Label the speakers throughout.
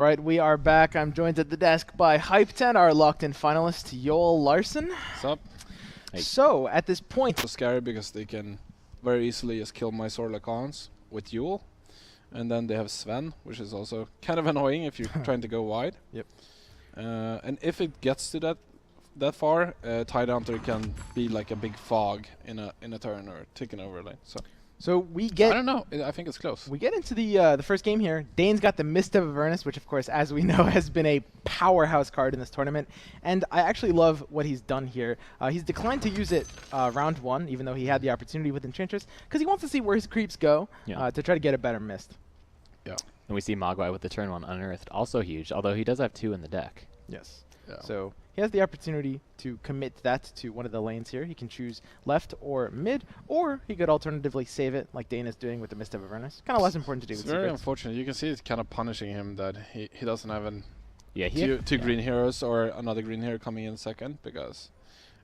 Speaker 1: Right, we are back. I'm joined at the desk by Hype10, our locked-in finalist, Joel Larson.
Speaker 2: What's up?
Speaker 3: Hey.
Speaker 1: So, at this point...
Speaker 2: It's scary because they can very easily just kill my Sorlacons with Yule. And then they have Sven, which is also kind of annoying if you're trying to go wide.
Speaker 1: Yep.
Speaker 2: And if it gets to that far, Tide Hunter can be like a big fog in a turn or taking over lane.
Speaker 1: So we get...
Speaker 2: I don't know. I think it's close.
Speaker 1: We get into the first game here. Dane's got the Mist of Avernus, which of course, as we know, has been a powerhouse card in this tournament. And I actually love what he's done here. He's declined to use it round one, even though he had the opportunity with Enchantress, because he wants to see where his creeps go to try to get a better Mist.
Speaker 2: Yeah.
Speaker 3: And we see Mogwai with the turn 1 Unearthed, also huge, although he does have 2 in the deck.
Speaker 1: Yes.
Speaker 2: Yeah.
Speaker 1: So he has the opportunity to commit that to one of the lanes here. He can choose left or mid, or he could alternatively save it like Dane is doing with the Mist of Avernus. Kind of less important to do
Speaker 2: It's
Speaker 1: with
Speaker 2: very
Speaker 1: secrets.
Speaker 2: unfortunate. You can see it's kind of punishing him that he doesn't have two
Speaker 3: Yeah,
Speaker 2: green heroes or another green hero coming in second, because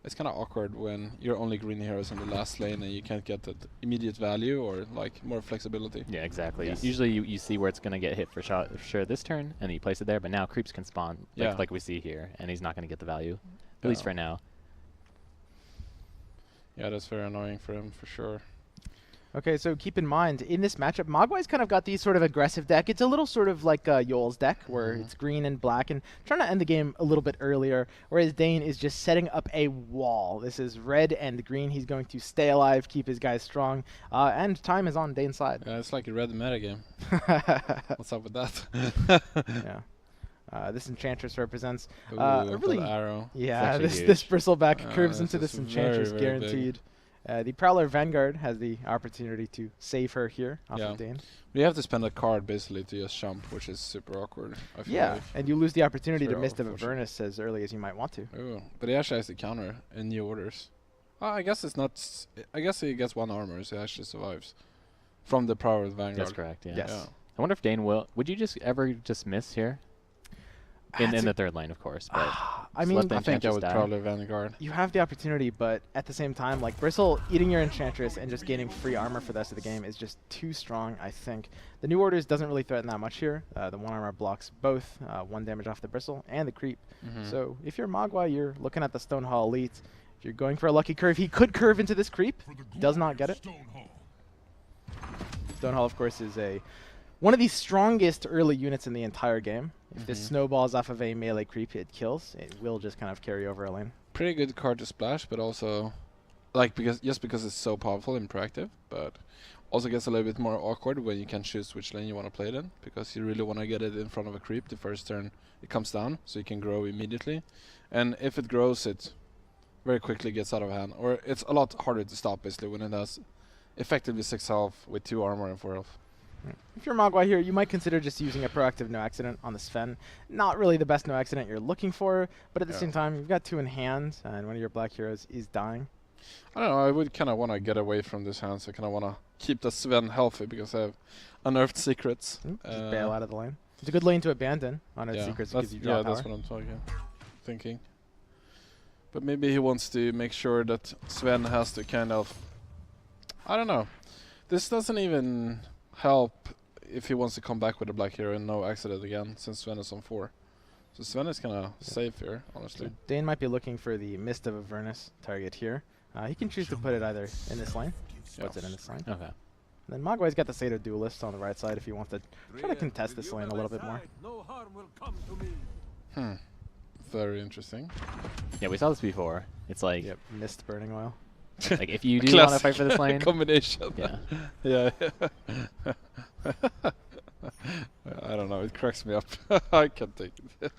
Speaker 2: it's kind of awkward when you're only green heroes in the last lane and you can't get that immediate value or like more flexibility.
Speaker 3: Yeah, exactly.
Speaker 1: Yes.
Speaker 3: Usually you see where it's going to get hit for sure this turn, and you place it there, but now creeps can spawn, like we see here, and he's not going to get the value, at least for now.
Speaker 2: Yeah, that's very annoying for him, for sure.
Speaker 1: Okay, so keep in mind, in this matchup, Mogwai's kind of got the sort of aggressive deck. It's a little sort of like Yoel's deck, where it's green and black, and trying to end the game a little bit earlier, whereas Dane is just setting up a wall. This is red and green. He's going to stay alive, keep his guys strong, and time is on Dane's side.
Speaker 2: Yeah, it's like a red metagame. What's up with that?
Speaker 1: Yeah. This Enchantress represents
Speaker 2: Ooh,
Speaker 1: a really...
Speaker 2: arrow.
Speaker 1: Yeah,
Speaker 3: It's
Speaker 1: this Bristleback curves
Speaker 2: this
Speaker 1: into
Speaker 2: is
Speaker 1: this Enchantress,
Speaker 2: very, very big.
Speaker 1: guaranteed. The Prowler Vanguard has the opportunity to save her here off of Dane.
Speaker 2: You have to spend a card basically to just jump, which is super awkward. I feel like.
Speaker 1: And you lose the opportunity to
Speaker 2: Very
Speaker 1: Mist of
Speaker 2: unfortunate.
Speaker 1: Avernus as early as you might want to.
Speaker 2: Ooh, but he actually has the counter in new orders. I guess it's not. I guess he gets 1 armor, so he actually survives from the Prowler Vanguard.
Speaker 3: That's correct, yeah.
Speaker 1: Yes.
Speaker 2: Yeah.
Speaker 3: I wonder if Dane will... Would you just ever just miss here? In the third lane, of course, but...
Speaker 1: I mean,
Speaker 3: let the
Speaker 2: I think I
Speaker 3: Enchantress
Speaker 2: would
Speaker 3: die.
Speaker 2: Prowler Vanguard.
Speaker 1: you have the opportunity, but at the same time, like Bristle eating your Enchantress and just gaining free armor for the rest of the game is just too strong, I think. The new orders doesn't really threaten that much here. The 1 armor blocks both 1 damage off the Bristle and the creep. So if you're Mogwai, you're looking at the Stonehall Elite. If you're going for a lucky curve, he could curve into this creep. Does not get it. Stonehall, of course, is one of the strongest early units in the entire game. If this snowballs off of a melee creep it kills, it will just kind of carry over a lane.
Speaker 2: Pretty good card to splash, but also, like, because it's so powerful and proactive, but also gets a little bit more awkward when you can choose which lane you want to play it in, because you really want to get it in front of a creep the first turn it comes down, so you can grow immediately. And if it grows, it very quickly gets out of hand, or it's a lot harder to stop basically when it has effectively 6 health with 2 armor and 4 health.
Speaker 1: If you're Mogwai here, you might consider just using a proactive no accident on the Sven. Not really the best no accident you're looking for, but at the same time, you've got 2 in hand, and one of your black heroes is dying.
Speaker 2: I don't know, I would kind of want to get away from this hand, so I kind of want to keep the Sven healthy because I have unearthed secrets.
Speaker 1: Just bail out of the lane. It's a good lane to abandon on its secrets because you draw power.
Speaker 2: That's what I'm thinking. But maybe he wants to make sure that Sven has to kind of... I don't know. This doesn't even help if he wants to come back with a black hero and no accident again, since Sven is on 4. So Sven is kind of safe here, honestly.
Speaker 1: So Dane might be looking for the Mist of Avernus target here. He can choose to put it either in this lane. Puts it in this lane.
Speaker 3: Okay.
Speaker 1: And then Mogwai's got the Satyr Duelist on the right side if he wants to try to contest this lane a little bit more.
Speaker 2: Very interesting.
Speaker 3: Yeah, we saw this before. It's like...
Speaker 1: Mist Burning Oil.
Speaker 3: Like, if you do want to fight for this lane...
Speaker 2: combination.
Speaker 3: Yeah.
Speaker 2: I don't know, it cracks me up. I can't take it.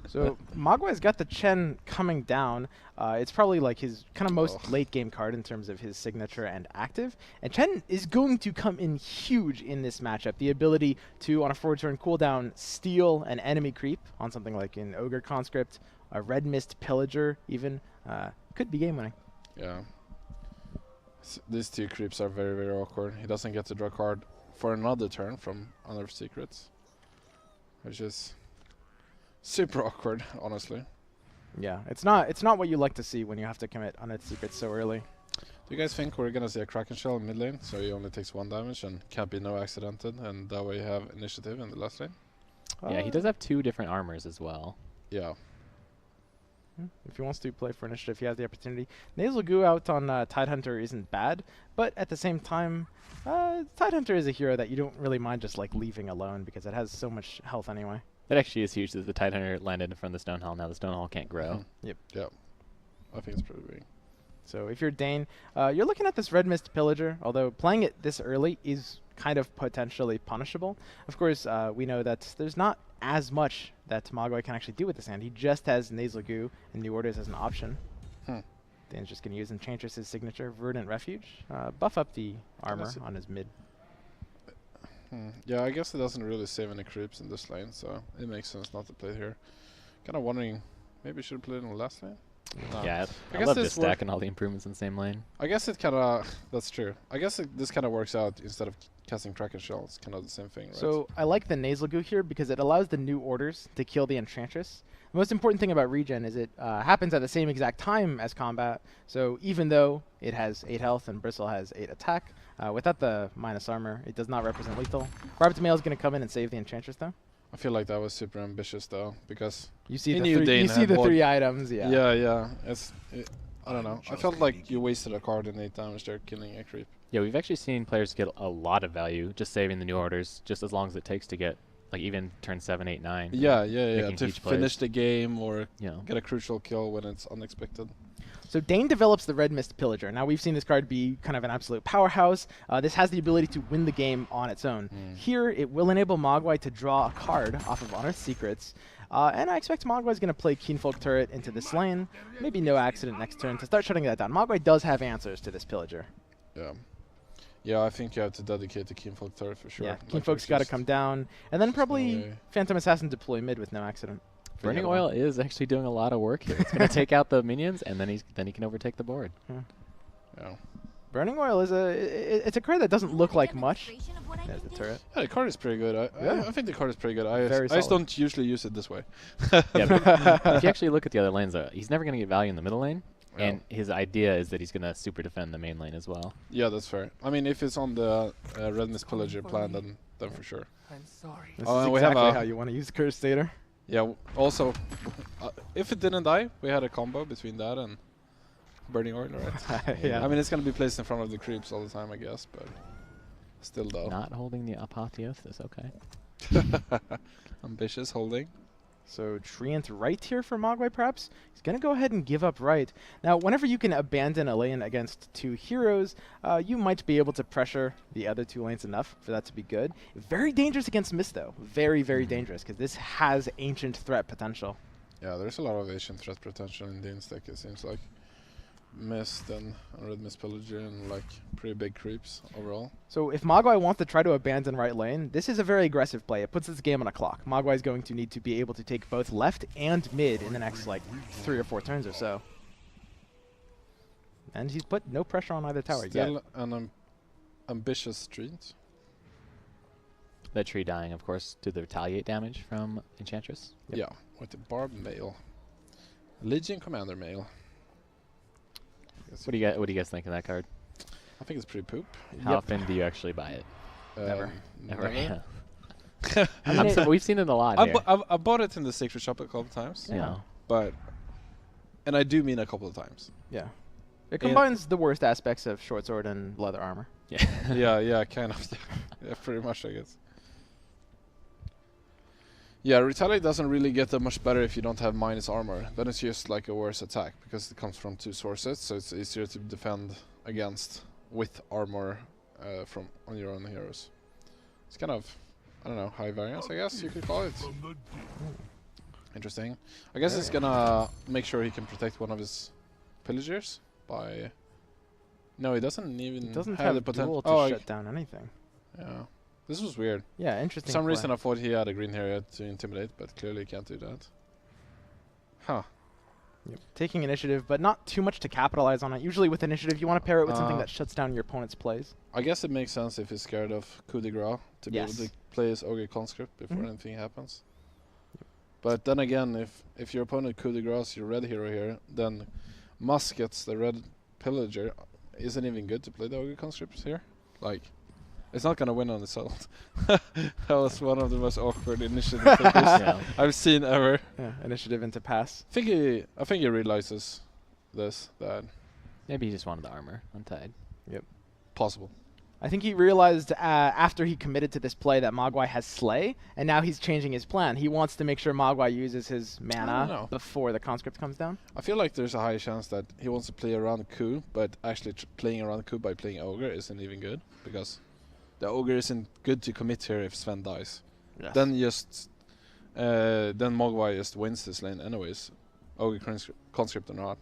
Speaker 1: So Mogwai's got the Chen coming down. It's probably like his kind of most late game card in terms of his signature and active. And Chen is going to come in huge in this matchup. The ability to, on a forward turn cooldown, steal an enemy creep on something like an Ogre Conscript, a Red Mist Pillager even, could be game winning.
Speaker 2: Yeah. These 2 creeps are very, very awkward. He doesn't get to draw a card for another turn from Unearthed Secrets, which is super awkward, honestly.
Speaker 1: Yeah, it's not what you like to see when you have to commit Unearthed Secrets so early.
Speaker 2: Do you guys think we're gonna see a Kraken Shell in mid lane, so he only takes 1 damage and can't be no accidented, and that way you have initiative in the last lane?
Speaker 3: Yeah, he does have 2 different armors as well.
Speaker 2: Yeah.
Speaker 1: If he wants to play for initiative, he has the opportunity. Nasal Goo out on Tidehunter isn't bad, but at the same time, Tidehunter is a hero that you don't really mind just like leaving alone because it has so much health anyway.
Speaker 3: That actually is huge that the Tidehunter landed in front of the Stone Hall. Now the Stone Hall can't grow.
Speaker 1: Yep.
Speaker 2: Yeah. I think it's pretty big.
Speaker 1: So if you're Dane, you're looking at this Red Mist Pillager, although playing it this early is kind of potentially punishable. Of course, we know that there's not as much that Mogwai can actually do with this hand. He just has Nasal Goo and New Orders as an option. Dane's just going to use Enchantress's signature, Verdant Refuge, buff up the armor on his mid.
Speaker 2: Yeah, I guess it doesn't really save any creeps in this lane, so it makes sense not to play it here. Kind of wondering, maybe should have played in the last lane? No.
Speaker 3: Yeah, I
Speaker 2: guess
Speaker 3: love
Speaker 2: this
Speaker 3: just stacking all the improvements in the same lane.
Speaker 2: I guess it kind of, that's true. I guess this kind of works out instead of casting Kraken Shell. It's kind of the same thing, right?
Speaker 1: So I like the Nasal Goo here because it allows the New Orders to kill the Enchantress. The most important thing about regen is it happens at the same exact time as combat. So even though it has 8 health and Bristle has 8 attack, without the minus armor, it does not represent lethal. Robert DeMail is going to come in and save the Enchantress though.
Speaker 2: I feel like that was super ambitious though, because
Speaker 1: You see
Speaker 2: he
Speaker 1: the
Speaker 2: knew
Speaker 1: three,
Speaker 2: Dane
Speaker 1: you see
Speaker 2: had
Speaker 1: the
Speaker 2: bought-
Speaker 1: 3 items, yeah.
Speaker 2: Yeah. I don't know. I felt like you wasted a card in 8 damage there, killing a creep.
Speaker 3: Yeah, we've actually seen players get a lot of value just saving the New Orders, just as long as it takes to get, like, even turn 7, 8, 9.
Speaker 2: Yeah.
Speaker 3: making
Speaker 2: To
Speaker 3: huge
Speaker 2: finish
Speaker 3: plays.
Speaker 2: the game or
Speaker 3: You know.
Speaker 2: get a crucial kill when it's unexpected.
Speaker 1: So Dane develops the Red Mist Pillager. Now we've seen this card be kind of an absolute powerhouse. This has the ability to win the game on its own. Here, it will enable Mogwai to draw a card off of Unearthed Secrets. And I expect Mogwai's going to play Keenfolk Turret into this lane. Maybe no accident next turn to start shutting that down. Mogwai does have answers to this Pillager.
Speaker 2: Yeah. Yeah, I think you have to dedicate the Keenfolk Turret for sure.
Speaker 1: Yeah,
Speaker 2: Like,
Speaker 1: Keenfolk's got to
Speaker 2: just-
Speaker 1: come down. And then probably
Speaker 2: way.
Speaker 1: Phantom Assassin deploy mid with no accident. for the
Speaker 3: Burning
Speaker 1: other one.
Speaker 3: Oil is actually doing a lot of work here. It's going to take out the minions, and then he can overtake the board.
Speaker 2: Yeah.
Speaker 1: Burning Oil is it's a card that doesn't look like much. There's the turret.
Speaker 2: Yeah, the card is pretty good. I think the card is pretty good. I
Speaker 1: Very
Speaker 2: just
Speaker 1: solid.
Speaker 2: don't usually use it this way.
Speaker 3: Yeah, but if you actually look at the other lanes, he's never going to get value in the middle lane,
Speaker 2: Yeah.
Speaker 3: and his idea is that he's going to super defend the main lane as well.
Speaker 2: Yeah, that's fair. I mean, if it's on the Red Mist Pillager plan, then for sure.
Speaker 4: I'm sorry.
Speaker 1: This
Speaker 2: Oh,
Speaker 1: is
Speaker 2: and we have
Speaker 1: exactly
Speaker 2: a-
Speaker 1: how you want to use Curse Satyr.
Speaker 2: Yeah. Also, if it didn't die, we had a combo between that and Burning Oil, right?
Speaker 1: Yeah.
Speaker 2: I mean, it's gonna be placed in front of the creeps all the time, I guess, but still, though.
Speaker 3: Not holding the Apotheosis, okay.
Speaker 2: Ambitious holding.
Speaker 1: So Treant right here for Mogwai, perhaps? He's going to go ahead and give up right. Now, whenever you can abandon a lane against 2 heroes, you might be able to pressure the other 2 lanes enough for that to be good. Very dangerous against Mist, though. Very, very dangerous, because this has ancient threat potential.
Speaker 2: Yeah, there's a lot of Asian threat potential in Dane's deck, it seems like. Mist and Red Mist Pillager and like pretty big creeps overall.
Speaker 1: So if Mogwai wants to try to abandon right lane, this is a very aggressive play. It puts this game on a clock. Mogwai is going to need to be able to take both left and mid in the next, like, 3 or 4 turns or so. And he's put no pressure on either tower yet.
Speaker 2: Still an ambitious Treant.
Speaker 3: The tree dying, of course, to the retaliate damage from Enchantress.
Speaker 1: Yep.
Speaker 2: Yeah, with the Barbed Mail. Legion Commander Mail.
Speaker 3: What do you guys think of that card?
Speaker 2: I think it's pretty poop.
Speaker 3: How often do you actually buy it?
Speaker 1: Never.
Speaker 3: Never.
Speaker 2: Never.
Speaker 3: Yeah.
Speaker 1: I mean,
Speaker 3: We've seen it a lot here.
Speaker 2: I bought it in the Secret Shop a couple of times,
Speaker 3: Yeah.
Speaker 2: but, and I do mean a couple of times.
Speaker 1: yeah. It combines the worst aspects of short sword and leather armor.
Speaker 3: Yeah.
Speaker 2: Yeah, kind of. Yeah, pretty much, I guess. Yeah, Retaliate doesn't really get that much better if you don't have minus armor. Then it's just like a worse attack because it comes from 2 sources, so it's easier to defend against with armor from on your own heroes. It's kind of, I don't know, high variance, I guess you could call it. Interesting. I guess it's gonna make sure he can protect one of his pillagers by. No, he doesn't even
Speaker 1: It doesn't
Speaker 2: have
Speaker 1: have
Speaker 2: the potential.
Speaker 1: duel to shut down anything.
Speaker 2: Yeah. This was weird.
Speaker 1: Yeah,
Speaker 2: For
Speaker 1: interesting.
Speaker 2: some
Speaker 1: play.
Speaker 2: reason I thought he had a green area to intimidate, but clearly he can't do that. Huh.
Speaker 1: Yep. Taking initiative, but not too much to capitalize on it. Usually with initiative, you want to pair it with something that shuts down your opponent's plays.
Speaker 2: I guess it makes sense if he's scared of coup de grace to be able
Speaker 1: Yes.
Speaker 2: to play his Ogre Conscript before
Speaker 1: Mhm.
Speaker 2: anything happens. But then again, if your opponent coup de grace your red hero here, then Muskets, the red pillager, isn't even good to play the Ogre Conscript here. Like, It's not gonna win on its own. That was one of the most awkward initiative takers I've seen ever.
Speaker 1: Yeah, initiative into pass.
Speaker 2: I think he realizes this, that
Speaker 3: Maybe he just wanted the armor untied.
Speaker 2: possible.
Speaker 1: I think he realized after he committed to this play that Mogwai has Slay, and now he's changing his plan. He wants to make sure Mogwai uses his mana before the conscript comes down.
Speaker 2: I feel like there's a high chance that he wants to play around coup, but actually playing around coup by playing Ogre isn't even good, because the Ogre isn't good to commit here if Sven dies.
Speaker 1: Yes.
Speaker 2: Then Mogwai just wins this lane anyways, Ogre conscript or not.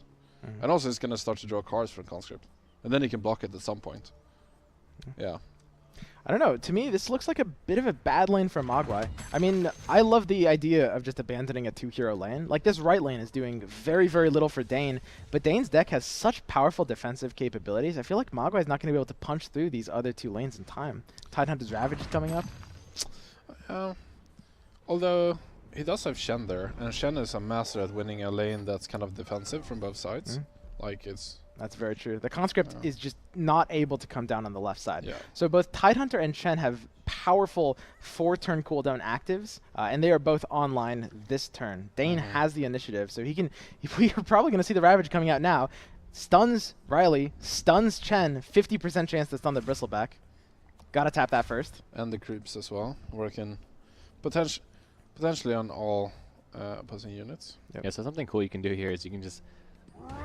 Speaker 2: And also he's gonna start to draw cards from conscript, and then he can block it at some point. Yeah.
Speaker 1: I don't know. To me, this looks like a bit of a bad lane for Mogwai. I mean, I love the idea of just abandoning a 2-hero lane. Like, this right lane is doing very, very little for Dane, but Dane's deck has such powerful defensive capabilities. I feel like Mogwai's not going to be able to punch through these other 2 lanes in time. Tidehunter's Ravage is coming up.
Speaker 2: Although he does have Shen there, and Shen is a master at winning a lane that's kind of defensive from both sides. Like, it's...
Speaker 1: That's very true. The conscript is just not able to come down on the left side.
Speaker 2: Yeah.
Speaker 1: So both Tidehunter and Shen have powerful 4-turn cooldown actives, and they are both online this turn. Dane has the initiative, so he can... We're probably going to see the Ravage coming out now. Stuns Riley, stuns Chen, 50% chance to stun the Bristleback. Gotta tap that first.
Speaker 2: And the creeps as well, working potentially on all opposing units.
Speaker 3: Yeah, so something cool you can do here is you can just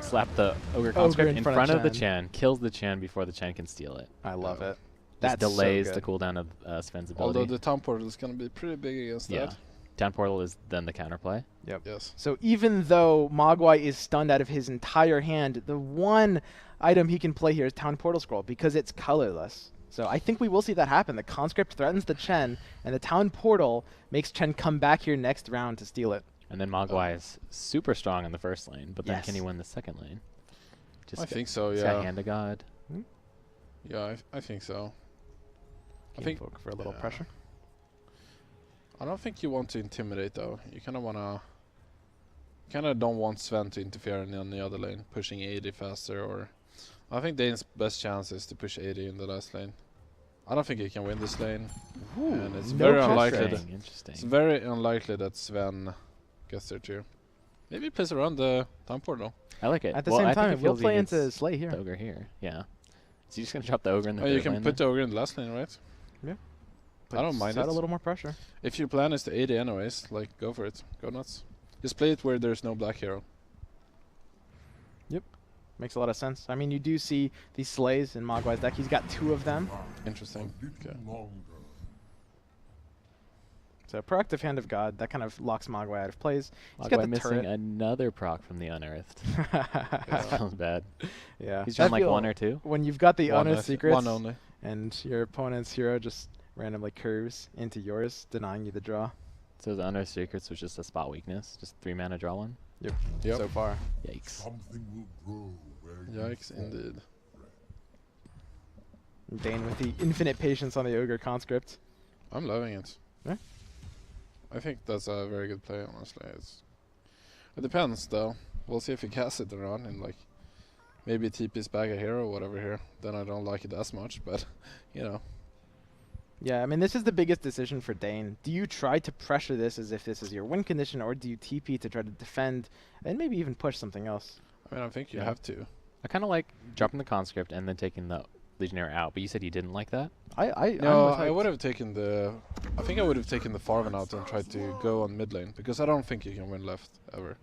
Speaker 3: slap the Ogre conscript in front of the Chen, kills the Chen before the Chen can steal it.
Speaker 1: I love it.
Speaker 3: That
Speaker 1: That's
Speaker 3: delays
Speaker 1: so
Speaker 3: the
Speaker 1: good.
Speaker 3: cooldown of Sven's ability.
Speaker 2: Although the town portal is going to be pretty big against that.
Speaker 3: Town portal is then the counterplay.
Speaker 2: Yes.
Speaker 1: So even though Mogwai is stunned out of his entire hand, the one item he can play here is Town Portal Scroll because it's colorless. So I think we will see that happen. The conscript threatens the Chen, and the Town Portal makes Chen come back here next round to steal it.
Speaker 3: And then Mogwai is super strong in the first lane, but then can he win the second lane?
Speaker 2: I think so,
Speaker 3: He's got Hand of God.
Speaker 2: Yeah, I think so.
Speaker 1: I think for a little pressure.
Speaker 2: I don't think you want to intimidate though. You kind of don't want Sven to interfere in the other lane, pushing 80 faster. Or I think Dane's best chance is to push 80 in the last lane. I don't think he can win this lane, and it's very unlikely. It's very unlikely that Sven gets there too. Maybe he plays around the town portal.
Speaker 3: I like it.
Speaker 1: At the same time, we'll play into Slay here.
Speaker 3: The Ogre here, yeah. So you're just gonna drop the Ogre in the third
Speaker 2: you can
Speaker 3: lane
Speaker 2: put the Ogre in the last lane, right?
Speaker 1: Yeah.
Speaker 2: I don't mind it.
Speaker 1: Add a little more pressure.
Speaker 2: If your plan is to 80 anyways, like, go for it. Go nuts. Just play it where there's no black hero.
Speaker 1: Yep. Makes a lot of sense. I mean, you do see these Slays in Mogwai's deck. He's got 2 of them.
Speaker 2: Interesting. Okay.
Speaker 1: So proactive Hand of God, that kind of locks Mogwai out of plays. He's
Speaker 3: Mogwai
Speaker 1: got the
Speaker 3: missing
Speaker 1: turret.
Speaker 3: another proc from the Unearthed. That sounds bad.
Speaker 1: Yeah.
Speaker 3: He's drawn like 1 or 2.
Speaker 1: When you've got the
Speaker 2: One
Speaker 1: Unearthed Secrets,
Speaker 2: one only.
Speaker 1: and your opponent's hero just randomly curves into yours, denying you the draw.
Speaker 3: So the Unearthed Secrets was just a spot weakness, just 3 mana draw 1.
Speaker 1: Yep.
Speaker 2: Yep.
Speaker 1: So far.
Speaker 3: Yikes.
Speaker 2: Yikes, indeed.
Speaker 1: Dane with the infinite patience on the Ogre conscript.
Speaker 2: I'm loving it.
Speaker 1: Yeah.
Speaker 2: I think that's a very good play, honestly. It depends, though. We'll see if he casts it or not, and like maybe TP's back a hero or whatever here. Then I don't like it as much, but you know.
Speaker 1: Yeah, I mean, this is the biggest decision for Dane. Do you try to pressure this as if this is your win condition, or do you TP to try to defend and maybe even push something else?
Speaker 2: I mean, I think you have to.
Speaker 3: I kind of like dropping the conscript and then taking the Legionnaire out, but you said you didn't like that?
Speaker 2: No, I would have taken the... I think I would have taken the Farven out and tried to go on mid lane, because I don't think you can win left, ever.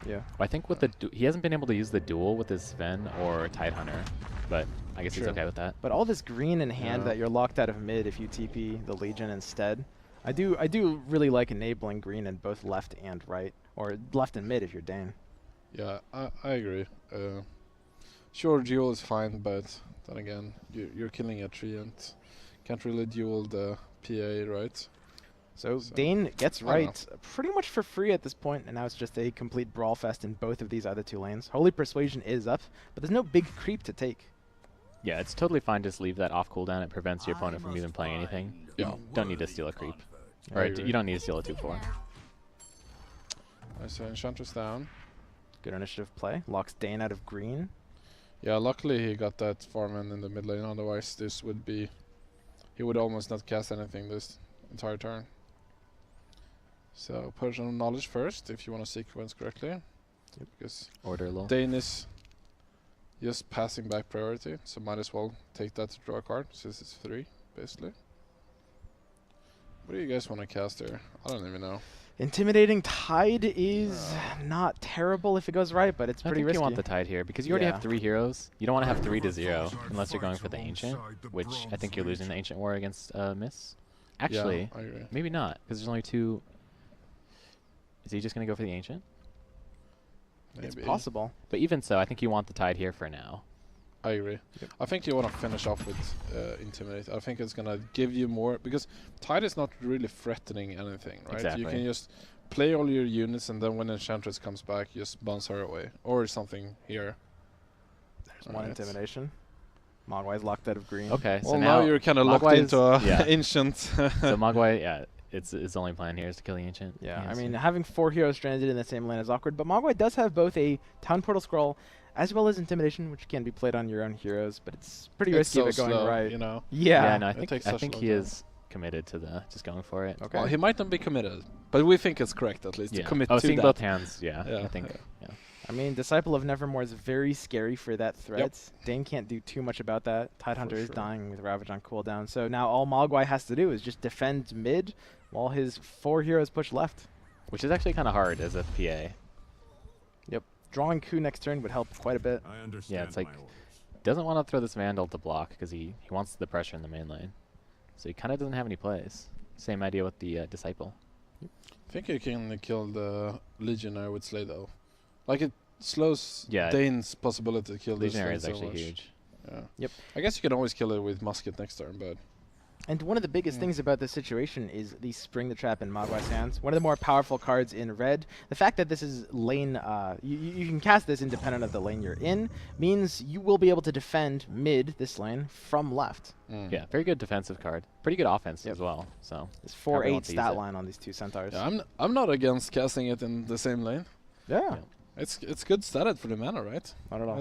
Speaker 1: Yeah.
Speaker 3: Well, I think with the... he hasn't been able to use the duel with his Sven or Tidehunter, but I guess he's okay with that.
Speaker 1: But all this green in hand that you're locked out of mid if you TP the Legion instead. I do really like enabling green in both left and right, or left and mid if you're Dane.
Speaker 2: Yeah, I agree. Sure, duel is fine, but then again, you're killing a tree and can't really duel the PA, right?
Speaker 1: So Dane gets right pretty much for free at this point, and now it's just a complete brawl fest in both of these other 2 lanes. Holy Persuasion is up, but there's no big creep to take.
Speaker 3: Yeah, it's totally fine to just leave that off cooldown. It prevents your opponent from even playing anything.
Speaker 2: Yeah.
Speaker 3: You don't need to steal a creep. Or you don't need to steal a 2/4.
Speaker 2: I say Enchantress down.
Speaker 1: Good initiative play. Locks Dane out of green.
Speaker 2: Yeah, luckily he got that farmland in the mid lane, otherwise this would be he would almost not cast anything this entire turn. So personal knowledge first, if you want to sequence correctly.
Speaker 3: Yep.
Speaker 2: Because
Speaker 3: Order a little.
Speaker 2: Dane is just passing back priority, so might as well take that to draw a card, since it's 3, basically. What do you guys want to cast here? I don't even know.
Speaker 1: Intimidating Tide is not terrible if it goes right, but it's
Speaker 3: I
Speaker 1: pretty
Speaker 3: think
Speaker 1: risky.
Speaker 3: you want the Tide here because you already have 3 heroes. You don't want to have 3 to 0 unless you're going for the Ancient, which I think you're losing the Ancient War against Miss. Actually,
Speaker 2: yeah, I agree.
Speaker 3: maybe not because there's only 2. Is he just going to go for the Ancient?
Speaker 1: It's
Speaker 2: Maybe.
Speaker 1: possible.
Speaker 3: But even so, I think you want the Tide here for now.
Speaker 2: I agree.
Speaker 1: Yep.
Speaker 2: I think you want to finish off with Intimidate. I think it's going to give you more, because Tide is not really threatening anything, right?
Speaker 3: Exactly.
Speaker 2: You can just play all your units, and then when Enchantress comes back, just bounce her away. Or something here.
Speaker 1: There's one intimidation. Mogwai's locked out of green.
Speaker 3: Okay, so
Speaker 2: Well, now you're kind of locked into a
Speaker 3: yeah.
Speaker 2: Ancient.
Speaker 3: So Mogwai, yeah, its only plan here is to kill the Ancient.
Speaker 1: Yeah, I
Speaker 3: Yes.
Speaker 1: mean, having 4 heroes stranded in the same lane is awkward, but Mogwai does have both a Town Portal Scroll as well as Intimidation, which can be played on your own heroes, but it's pretty
Speaker 2: It's
Speaker 1: risky
Speaker 2: so
Speaker 1: if it going
Speaker 2: slow,
Speaker 1: right.
Speaker 2: you know.
Speaker 3: Yeah, no, I
Speaker 2: It
Speaker 3: think
Speaker 2: takes
Speaker 3: I
Speaker 2: such
Speaker 3: think
Speaker 2: a
Speaker 3: he
Speaker 2: long
Speaker 3: is committed to the just going for it.
Speaker 1: Okay.
Speaker 2: Well, he might not be committed, but we think it's correct at least to
Speaker 3: Yeah.
Speaker 2: commit
Speaker 3: Oh,
Speaker 2: to
Speaker 3: seeing
Speaker 2: that.
Speaker 3: both hands, yeah.
Speaker 2: Yeah,
Speaker 3: I think.
Speaker 2: yeah.
Speaker 3: Yeah.
Speaker 1: I mean, Disciple of Nevermore is very scary for that threat. Dane can't do too much about that. Tidehunter is
Speaker 2: sure.
Speaker 1: dying with Ravage on cooldown, so now all Mogwai has to do is just defend mid while his 4 heroes push left.
Speaker 3: Which is actually kind of hard as a PA.
Speaker 1: Drawing Coup next turn would help quite a bit.
Speaker 4: I understand.
Speaker 3: Yeah, it's like
Speaker 4: my orders.
Speaker 3: doesn't want to throw this Vandal to block because he wants the pressure in the main lane. So he kind of doesn't have any plays. Same idea with the Disciple.
Speaker 2: I think you can kill the Legionary with Slay though. Like it slows
Speaker 3: Yeah.
Speaker 2: Dane's possibility to kill the
Speaker 3: Legionary
Speaker 2: Slay
Speaker 3: is
Speaker 2: so
Speaker 3: actually
Speaker 2: much.
Speaker 3: huge.
Speaker 2: Yeah.
Speaker 1: Yep.
Speaker 2: I guess you can always kill it with Musket next turn, but
Speaker 1: And one of the biggest things about this situation is the Spring the Trap in Mogwai's hands. One of the more powerful cards in red. The fact that this is lane, you can cast this independent of the lane you're in, means you will be able to defend mid this lane from left.
Speaker 3: Yeah, very good defensive card. Pretty good offense as well. So
Speaker 1: It's
Speaker 3: Probably
Speaker 1: 4/8
Speaker 3: want to use
Speaker 1: stat
Speaker 3: it.
Speaker 1: line on these 2 centaurs.
Speaker 2: yeah, I'm not against casting it in the same lane.
Speaker 1: Yeah,
Speaker 2: It's good statted for the mana, right?
Speaker 1: not at all.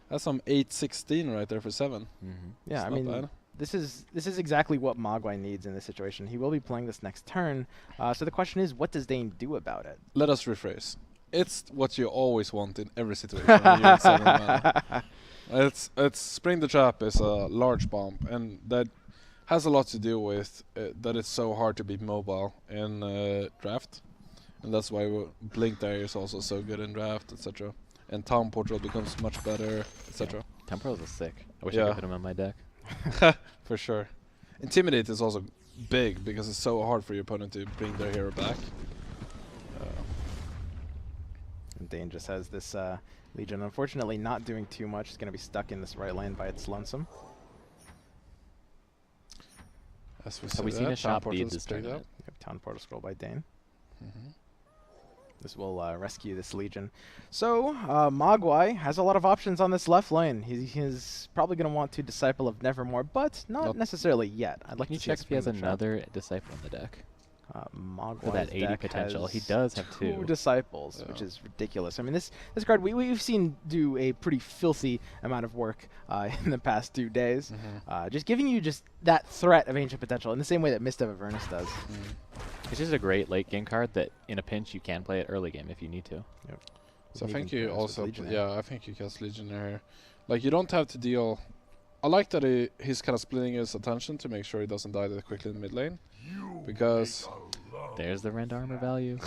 Speaker 2: That's some 8-16 right there for 7.
Speaker 1: Yeah,
Speaker 2: It's
Speaker 1: I
Speaker 2: not
Speaker 1: mean,
Speaker 2: bad.
Speaker 1: this is exactly what Mogwai needs in this situation. He will be playing this next turn. So the question is, what does Dane do about it?
Speaker 2: Let us rephrase. It's what you always want in every situation. when you're in 7 mana. It's Spring the Trap is a large bomb, and that has a lot to do with that it's so hard to be mobile in draft, and that's why Blink there is also so good in draft, etc. And Town Portal becomes much better, etc.
Speaker 3: Temporals is sick. I wish I
Speaker 2: Yeah.
Speaker 3: could put him on my deck.
Speaker 2: For sure. Intimidate is also big because it's so hard for your opponent to bring their hero back.
Speaker 1: And Dane just has this Legion, unfortunately not doing too much. It's going to be stuck in this right lane by its lonesome.
Speaker 2: As we
Speaker 3: Have we
Speaker 2: said,
Speaker 3: seen a
Speaker 2: Town
Speaker 3: shop
Speaker 2: Portal
Speaker 3: lead
Speaker 2: is
Speaker 3: this
Speaker 2: picked
Speaker 3: tournament?
Speaker 2: up.
Speaker 1: Town Portal Scroll by Dane.
Speaker 2: Mhm.
Speaker 1: This will rescue this Legion. So, Mogwai has a lot of options on this left lane. He's probably going to want to Disciple of Nevermore, but not necessarily yet. I'd like
Speaker 3: Can you
Speaker 1: to see a
Speaker 3: check if he has
Speaker 1: Spring the Trap.
Speaker 3: another Disciple in the deck?
Speaker 1: Mogwai's
Speaker 3: For that 80
Speaker 1: deck
Speaker 3: potential. He
Speaker 1: has
Speaker 3: does have
Speaker 1: 2
Speaker 3: 2.
Speaker 1: Disciples, which is ridiculous. I mean, this card we've seen do a pretty filthy amount of work in the past 2 days. Just giving you just that threat of Ancient Potential in the same way that Mist of Avernus does.
Speaker 3: It's just a great late game card that in a pinch you can play it early game if you need to.
Speaker 2: So I
Speaker 1: Even
Speaker 2: think you
Speaker 1: Prince with
Speaker 2: also,
Speaker 1: Legionary.
Speaker 2: yeah, I think you cast Legionary. Like you don't have to deal. I like that he's kind of splitting his attention to make sure he doesn't die that quickly in mid lane, because
Speaker 3: There's the rend armor value.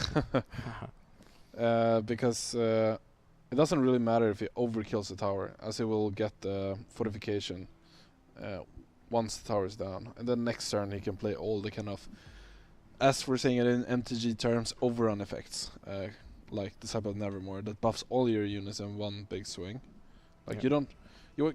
Speaker 2: because it doesn't really matter if he overkills the tower, as he will get the fortification once the tower is down, and then next turn he can play all the kind of, as we're saying it in MTG terms, overrun effects, like Disciple of Nevermore that buffs all your units in one big swing. Like you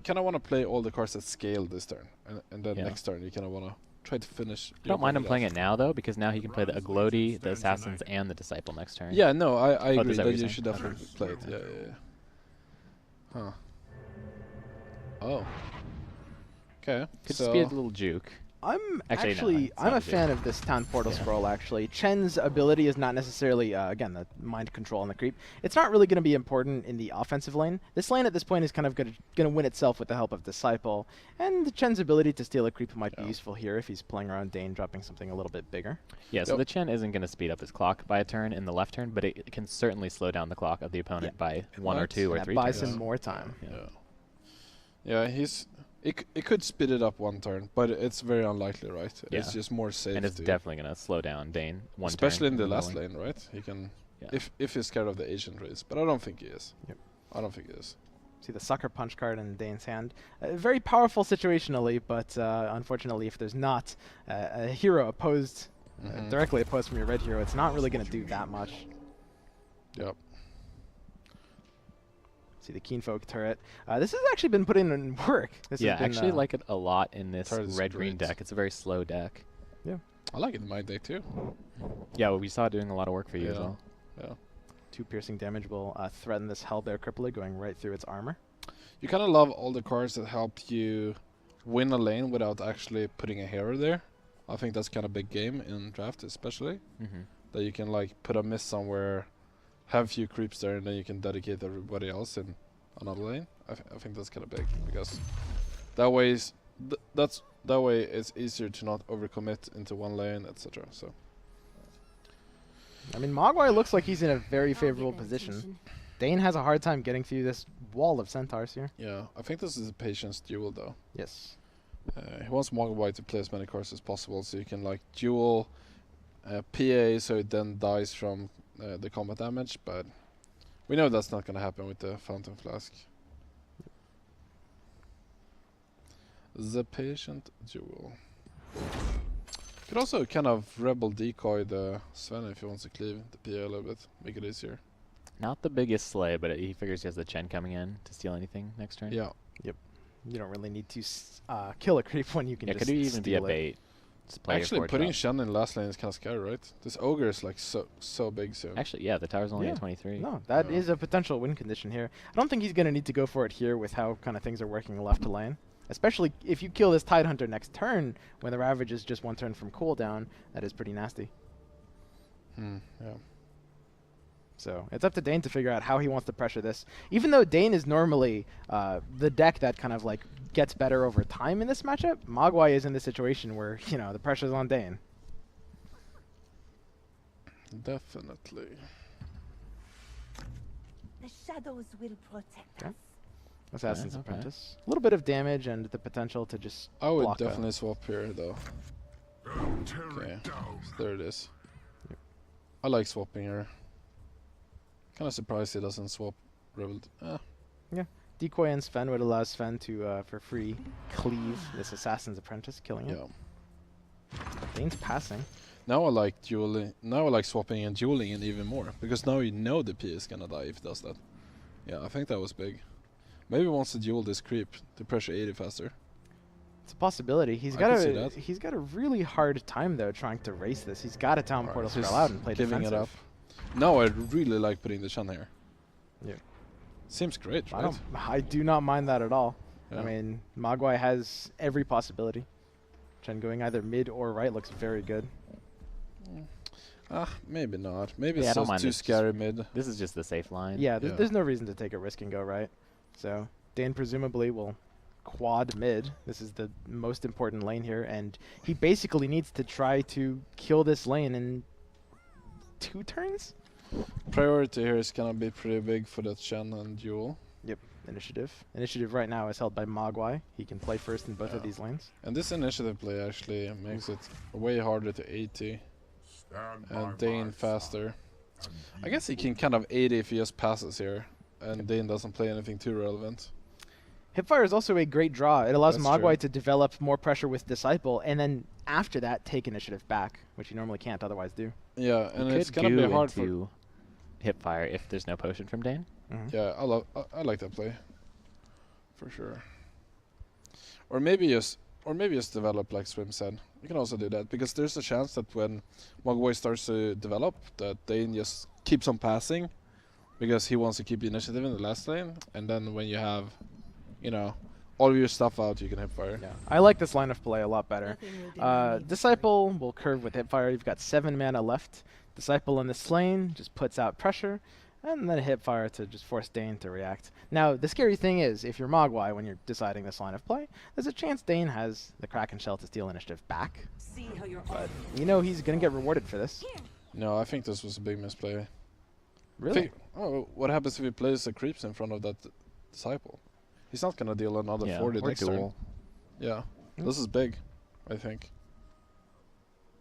Speaker 2: kind of want to play all the cards that scale this turn, and then next turn you kind of want to try to finish.
Speaker 3: I don't mind him playing it now though, because now he can play the Agloti, the Assassins, and the Disciple next turn.
Speaker 2: Yeah, no, I
Speaker 3: Oh,
Speaker 2: agree
Speaker 3: is that
Speaker 2: that
Speaker 3: what
Speaker 2: you
Speaker 3: you're
Speaker 2: should
Speaker 3: saying?
Speaker 2: definitely play it. Yeah. Huh. Oh. Okay.
Speaker 3: Could
Speaker 2: so
Speaker 3: just be a little juke.
Speaker 1: I'm
Speaker 3: Actually, no,
Speaker 1: I'm a fan of this town portal scroll. Actually, Chen's ability is not necessarily again the mind control and the creep. It's not really going to be important in the offensive lane. This lane at this point is kind of going to win itself with the help of Disciple, and Chen's ability to steal a creep might be useful here if he's playing around Dane, dropping something a little bit bigger.
Speaker 3: Yeah, so the Chen isn't going to speed up his clock by a turn in the left turn, but it can certainly slow down the clock of the opponent by 1 or 2 or 3
Speaker 1: buys
Speaker 3: turns.
Speaker 1: him more time.
Speaker 2: Yeah, it could speed it up 1 turn, but it's very unlikely, right?
Speaker 3: Yeah.
Speaker 2: It's just more safe.
Speaker 3: And it's definitely going to slow down Dane 1
Speaker 2: especially
Speaker 3: turn
Speaker 2: in the last lane, right? He can, if he's scared of the Asian race, but I don't think he is.
Speaker 1: Yep.
Speaker 2: I don't think he is.
Speaker 1: See the sucker punch card in Dane's hand. Very powerful situationally, but unfortunately, if there's not a hero opposed, directly opposed from your red hero, it's not really going to do that much.
Speaker 2: Yep.
Speaker 1: See the Keen Folk turret. This has actually been put in work. This
Speaker 3: I
Speaker 1: has been,
Speaker 3: actually like it a lot in this
Speaker 2: Turret's
Speaker 3: red-green
Speaker 2: great.
Speaker 3: deck. It's a very slow deck.
Speaker 1: Yeah.
Speaker 2: I like it in my deck too.
Speaker 3: Yeah, well, we saw it doing a lot of work for you as
Speaker 2: Yeah.
Speaker 3: well.
Speaker 2: Yeah.
Speaker 1: 2 piercing damage will threaten this Hellbear Crippler going right through its armor.
Speaker 2: You kind of love all the cards that help you win a lane without actually putting a hero there. I think that's kind of big game in draft, especially. That you can like put a miss somewhere, have a few creeps there, and then you can dedicate everybody else in another lane. I think that's kind of big because that way that way it's easier to not overcommit into one lane, etc. So.
Speaker 1: I mean, Mogwai looks like he's in a very favorable position. Dane has a hard time getting through this wall of centaurs here.
Speaker 2: Yeah, I think this is a patience duel though.
Speaker 1: Yes.
Speaker 2: He wants Mogwai to play as many cards as possible so you can like duel PA so it then dies from the combat damage, but we know that's not going to happen with the Fountain Flask. The patient duel. Could also kind of rebel decoy the Sven if he wants to cleave the PA a little bit, make it easier.
Speaker 3: Not the biggest slay, but he figures he has the Chen coming in to steal anything next turn.
Speaker 2: Yeah.
Speaker 1: Yep. You don't really need to kill a creep when you can just
Speaker 3: could even be a
Speaker 1: steal it.
Speaker 3: bait. Just play your
Speaker 2: Actually,
Speaker 3: forward
Speaker 2: putting
Speaker 3: drop.
Speaker 2: Shen in last lane is kind of scary, right? This ogre is like so big soon.
Speaker 3: Actually, yeah, the tower's only at 23.
Speaker 1: No, that
Speaker 2: Yeah.
Speaker 1: is a potential win condition here. I don't think he's going to need to go for it here with how kind of things are working left to lane. Especially if you kill this Tidehunter next turn, when the Ravage is just 1 turn from cooldown, that is pretty nasty.
Speaker 2: Yeah.
Speaker 1: So it's up to Dane to figure out how he wants to pressure this. Even though Dane is normally the deck that kind of like gets better over time in this matchup, Mogwai is in this situation where, you know, the pressure's on Dane.
Speaker 2: Definitely.
Speaker 4: The shadows will protect us.
Speaker 1: Assassin's
Speaker 3: Okay.
Speaker 1: Apprentice. A little bit of damage and the potential to just
Speaker 2: I would
Speaker 1: block
Speaker 2: definitely swap here though. Okay, so there it is.
Speaker 1: Yep.
Speaker 2: I like swapping here. Kind of surprised he doesn't swap Rebel.
Speaker 1: Decoy and Sven would allow Sven to, for free, cleave this Assassin's Apprentice, killing it.
Speaker 2: Yeah.
Speaker 1: Dane's passing.
Speaker 2: Now I like dueling. Now I like swapping and dueling it even more because now you know the P is gonna die if it does that. Yeah, I think that was big. Maybe he wants to duel this creep to pressure 80 faster.
Speaker 1: It's a possibility. He's
Speaker 2: I
Speaker 1: got
Speaker 2: can see
Speaker 1: a
Speaker 2: that.
Speaker 1: he's got a really hard time though trying to race this. He's got a town portal
Speaker 2: Just
Speaker 1: spell out and play
Speaker 2: giving
Speaker 1: defensive.
Speaker 2: it up. No, I really like putting the Shen here.
Speaker 1: Yeah.
Speaker 2: Seems great,
Speaker 1: I
Speaker 2: right?
Speaker 1: I do not mind that at all.
Speaker 2: Yeah.
Speaker 1: I mean, Mogwai has every possibility. Chen going either mid or right looks very good.
Speaker 2: Maybe not. Maybe
Speaker 3: Yeah, I
Speaker 2: it's
Speaker 3: don't
Speaker 2: just
Speaker 3: mind
Speaker 2: too
Speaker 3: this.
Speaker 2: scary mid.
Speaker 3: This is just the safe line.
Speaker 1: Yeah,
Speaker 2: Yeah.
Speaker 1: there's no reason to take a risk and go right. So Dane presumably will quad mid. This is the most important lane here, and he basically needs to try to kill this lane in 2 turns?
Speaker 2: Priority here is gonna be pretty big for that Shen and duel.
Speaker 1: Initiative. Initiative right now is held by Mogwai. He can play first in both of
Speaker 2: Yeah.
Speaker 1: these lanes.
Speaker 2: And this initiative play actually makes it way harder to 80 and Dane faster. I guess he can kind of 80 if he just passes here and Dane doesn't play anything too relevant.
Speaker 1: Hipfire is also a great draw. It allows
Speaker 2: That's
Speaker 1: Mogwai
Speaker 2: true.
Speaker 1: to develop more pressure with Disciple, and then after that take initiative back, which you normally can't otherwise do.
Speaker 2: Yeah,
Speaker 3: You
Speaker 2: and
Speaker 3: could
Speaker 2: it's gonna
Speaker 3: goo
Speaker 2: be hard for.
Speaker 3: into Hipfire if there's no potion from Dane.
Speaker 2: Yeah, I like that play, for sure. Or maybe just develop like Swim said. You can also do that because there's a chance that when Mogwai starts to develop, that Dane just keeps on passing, because he wants to keep the initiative in the last lane, and then when you have, you know, all of your stuff out, you can hip fire.
Speaker 1: Yeah, I like this line of play a lot better.
Speaker 4: Nothing will deny me.
Speaker 1: Disciple will curve with hipfire. You've got 7 mana left. Disciple in this lane just puts out pressure, and then hipfire to just force Dane to react. Now, the scary thing is, if you're Mogwai when you're deciding this line of play, there's a chance Dane has the Kraken Shell to steal initiative back.
Speaker 4: See how you're
Speaker 1: But you know he's going to get rewarded for this.
Speaker 2: No, I think this was a big misplay.
Speaker 1: Really?
Speaker 2: What happens if he plays the creeps in front of that disciple? He's not gonna deal another 40
Speaker 3: or
Speaker 2: next turn.
Speaker 3: duel.
Speaker 2: Yeah,
Speaker 1: Mm.
Speaker 2: this is big, I think.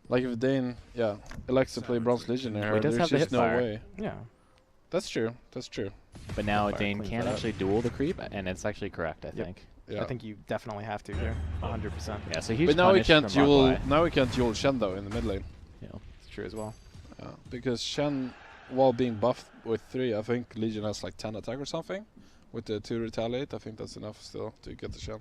Speaker 2: Like if Dane, elects to play Bronze Legionnaire,
Speaker 3: He does
Speaker 2: there's
Speaker 3: have the
Speaker 2: just no
Speaker 3: hipfire.
Speaker 2: way.
Speaker 1: Yeah.
Speaker 2: That's true. That's true.
Speaker 3: But now
Speaker 1: Fire
Speaker 3: Dane
Speaker 1: cleans
Speaker 3: can
Speaker 1: that up.
Speaker 3: actually duel the creep, and it's actually correct, I
Speaker 1: Yep.
Speaker 3: think.
Speaker 2: Yeah.
Speaker 1: I think you definitely have to here, 100%.
Speaker 3: Yeah, so he's
Speaker 2: But now we
Speaker 3: punished
Speaker 2: can't
Speaker 3: from
Speaker 2: duel.
Speaker 3: Mogwai.
Speaker 2: Now we can't duel Shen though in the mid lane.
Speaker 3: You know.
Speaker 1: It's true as well.
Speaker 2: Because Shen, while being buffed with 3, I think Legion has like 10 attack or something. With the 2 retaliate, I think that's enough still to get the Shen.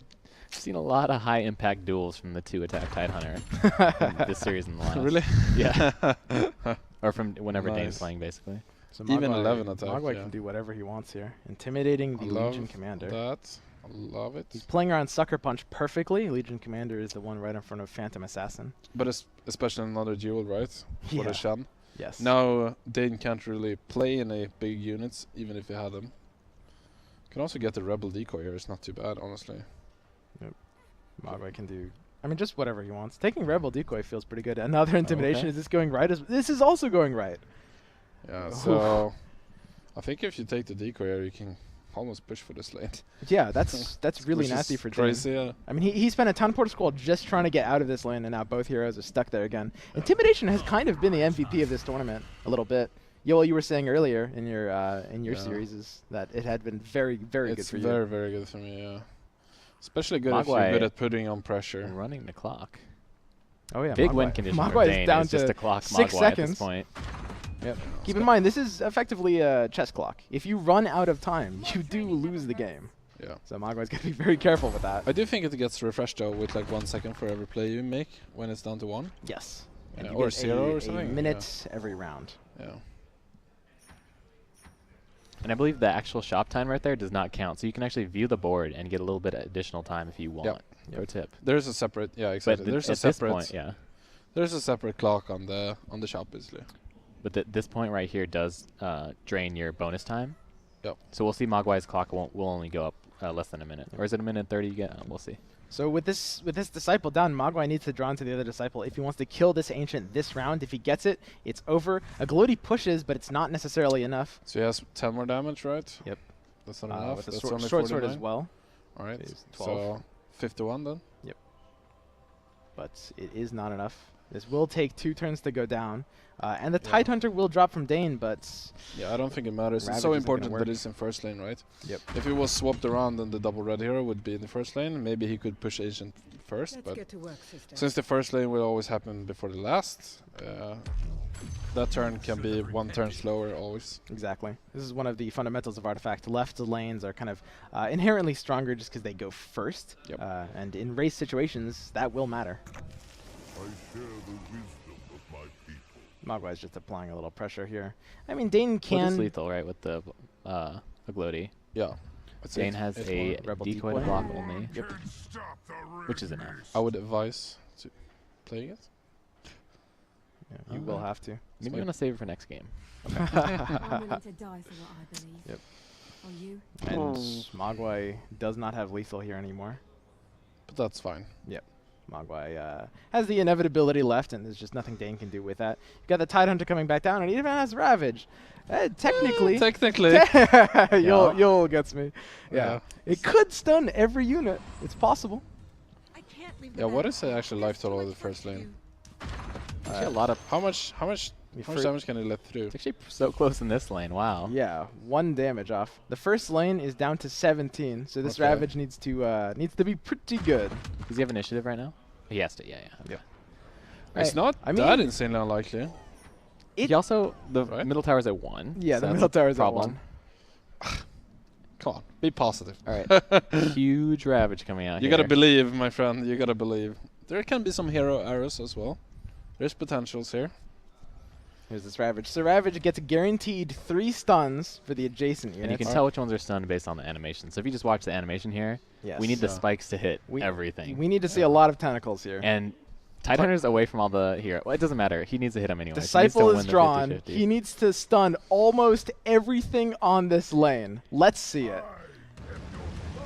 Speaker 3: I've seen a lot of high impact duels from the 2 attack Tidehunter in this series in the last.
Speaker 2: Really?
Speaker 3: Yeah. Or from whenever Dane's
Speaker 2: Nice.
Speaker 3: playing, basically.
Speaker 1: So
Speaker 2: Even
Speaker 1: Mogwai-
Speaker 2: 11 attack,
Speaker 1: Mogwai
Speaker 2: yeah.
Speaker 1: can do whatever he wants here. Intimidating the
Speaker 2: I love
Speaker 1: Legion Commander.
Speaker 2: that. I love it.
Speaker 1: He's playing around Sucker Punch perfectly. Legion Commander is the one right in front of Phantom Assassin.
Speaker 2: But especially another duel, right? For
Speaker 1: Yeah.
Speaker 2: the Shen.
Speaker 1: Yes.
Speaker 2: Now Dane can't really play in a big units, even if he had them. Can also get the Rebel Decoy here. It's not too bad, honestly.
Speaker 1: Mogwai can do, I mean, just whatever he wants. Taking Rebel Decoy feels pretty good. Another intimidation.
Speaker 3: Okay.
Speaker 1: Is this going right? This is also going right.
Speaker 2: Yeah,
Speaker 1: Oof.
Speaker 2: so I think if you take the Decoy here, you can almost push for this lane.
Speaker 1: Yeah, that's really
Speaker 2: Which
Speaker 1: nasty
Speaker 2: is
Speaker 1: for Dane.
Speaker 2: crazy. Yeah.
Speaker 1: I mean, he spent a ton of Portal Squall just trying to get out of this lane, and now both heroes are stuck there again. Intimidation has kind of been the MVP of this tournament a little bit. Yoel, you were saying earlier in your
Speaker 2: Yeah.
Speaker 1: series is that it had been very, very good
Speaker 2: It's
Speaker 1: for you.
Speaker 2: very, very good for me, yeah. Especially good if you're
Speaker 3: Mogwai
Speaker 2: good at putting on pressure.
Speaker 3: Running the clock.
Speaker 1: Oh yeah,
Speaker 3: Big
Speaker 1: Mogwai.
Speaker 3: win condition
Speaker 1: Mogwai
Speaker 3: for
Speaker 1: is
Speaker 3: Dane
Speaker 1: down
Speaker 3: is just
Speaker 1: to
Speaker 3: to clock
Speaker 1: 6
Speaker 3: Mogwai
Speaker 1: seconds.
Speaker 3: at this point.
Speaker 1: Yep. Keep in mind, this is effectively a chess clock. If you run out of time, you do lose the game.
Speaker 2: Yeah.
Speaker 1: So Mogwai's got to be very careful with that.
Speaker 2: I do think it gets refreshed though with like 1 second for every play you make when it's down to 1.
Speaker 1: Yes.
Speaker 2: Yeah,
Speaker 1: And you
Speaker 2: or
Speaker 1: get
Speaker 2: 0 or
Speaker 1: a
Speaker 2: something.
Speaker 1: minute every round.
Speaker 2: Yeah.
Speaker 3: And I believe the actual shop time right there does not count. So you can actually view the board and get a little bit of additional time if you want. Pro tip.
Speaker 2: There's a separate. Yeah, exactly.
Speaker 3: But
Speaker 2: There's
Speaker 3: at
Speaker 2: a separate.
Speaker 3: this point, yeah.
Speaker 2: There's a separate clock on the shop, basically.
Speaker 3: But this point right here does drain your bonus time.
Speaker 2: Yep.
Speaker 3: So we'll see Mogwai's clock will only go up less than a minute. Or is it a minute 30 you get? We'll see.
Speaker 1: So with this disciple down, Mogwai needs to draw into the other disciple if he wants to kill this ancient this round. If he gets it, it's over. A Gloaty pushes, but it's not necessarily enough.
Speaker 2: So he has 10 more damage, right?
Speaker 1: Yep.
Speaker 2: That's not enough.
Speaker 1: With a
Speaker 2: That's
Speaker 1: short
Speaker 2: only
Speaker 1: sword as
Speaker 2: 49.
Speaker 1: well,
Speaker 2: All right.
Speaker 1: is 12.
Speaker 2: So 51 then.
Speaker 1: but it is not enough. This will take 2 turns to go down. And the
Speaker 2: Yeah.
Speaker 1: Tidehunter will drop from Dane, but
Speaker 2: Yeah, I don't think it matters.
Speaker 1: Ravage
Speaker 2: It's so
Speaker 1: isn't gonna
Speaker 2: important
Speaker 1: work.
Speaker 2: that it's in first lane, right?
Speaker 1: Yep.
Speaker 2: If it was swapped around, then the double red hero would be in the first lane. Maybe he could push Ancient first,
Speaker 4: Let's
Speaker 2: but
Speaker 4: get to work, sister.
Speaker 2: since the first lane will always happen before the last, that turn can be 1 turn slower always.
Speaker 1: exactly. This is one of the fundamentals of Artifact. Left lanes are kind of inherently stronger just because they go first.
Speaker 2: Yep.
Speaker 1: And in race situations, that will matter.
Speaker 5: I share the wisdom of my people.
Speaker 1: Mogwai's just applying a little pressure here. I mean, Dane
Speaker 3: Well, it's
Speaker 1: can...
Speaker 3: lethal, right, with the Gloaty.
Speaker 2: Yeah. It's
Speaker 3: Dane
Speaker 2: it.
Speaker 3: has
Speaker 2: It's
Speaker 3: a
Speaker 2: more.
Speaker 1: Rebel
Speaker 3: decoy to
Speaker 1: decoy.
Speaker 3: block only,
Speaker 1: Yep.
Speaker 5: Can't stop the
Speaker 3: which is enough.
Speaker 5: race.
Speaker 2: I would advise to playing it.
Speaker 1: Yeah, you will have to.
Speaker 3: Maybe
Speaker 2: my-
Speaker 3: I'm going to save it for next game.
Speaker 4: I'm willing to die for what I believe.
Speaker 1: Yep.
Speaker 4: Are you?
Speaker 1: And Mogwai does not have lethal here anymore.
Speaker 2: But that's fine.
Speaker 1: Mogwai has the inevitability left, and there's just nothing Dane can do with that. You've got the Tidehunter coming back down, and he even has Ravage. Technically,
Speaker 2: Technically.
Speaker 1: Yoel gets me. Yeah.
Speaker 2: Yeah.
Speaker 1: It could stun every unit. It's possible.
Speaker 4: I can't leave
Speaker 2: Yeah, what is the actual life total of the first lane?
Speaker 3: Actually, a lot of...
Speaker 2: How much damage can he let through?
Speaker 3: It's actually so close in this lane. Wow.
Speaker 1: Yeah, 1 damage off. The first lane is down to 17, so this
Speaker 2: Okay.
Speaker 1: Ravage needs to be pretty good.
Speaker 3: Does he have initiative right now? He has to, yeah.
Speaker 1: Yep.
Speaker 2: It's
Speaker 1: Right.
Speaker 2: not
Speaker 1: I mean-
Speaker 2: that insanely unlikely.
Speaker 1: It-
Speaker 3: He also... The
Speaker 2: Right.
Speaker 3: middle tower's at 1.
Speaker 1: Yeah,
Speaker 3: so
Speaker 1: the
Speaker 3: that's
Speaker 1: middle
Speaker 3: a
Speaker 1: tower's at
Speaker 3: problem.
Speaker 1: 1.
Speaker 2: Come on, be positive.
Speaker 3: All right. Huge Ravage coming out
Speaker 2: You
Speaker 3: here.
Speaker 2: gotta believe, my friend. You gotta believe. There can be some hero arrows as well. There's potentials here.
Speaker 1: Here's this Ravage. So Ravage gets guaranteed 3 stuns for the adjacent units.
Speaker 3: And you can tell which ones are stunned based on the animation. So if you just watch the animation here,
Speaker 1: Yes.
Speaker 3: we need the
Speaker 2: Yeah.
Speaker 3: spikes to hit
Speaker 1: We-
Speaker 3: everything.
Speaker 1: We need to see a lot of tentacles here.
Speaker 3: And Tidehunter's away from all the hero. Well, it doesn't matter. He needs to hit him anyway.
Speaker 1: Disciple is drawn. He needs to stun almost everything on this lane. Let's see it.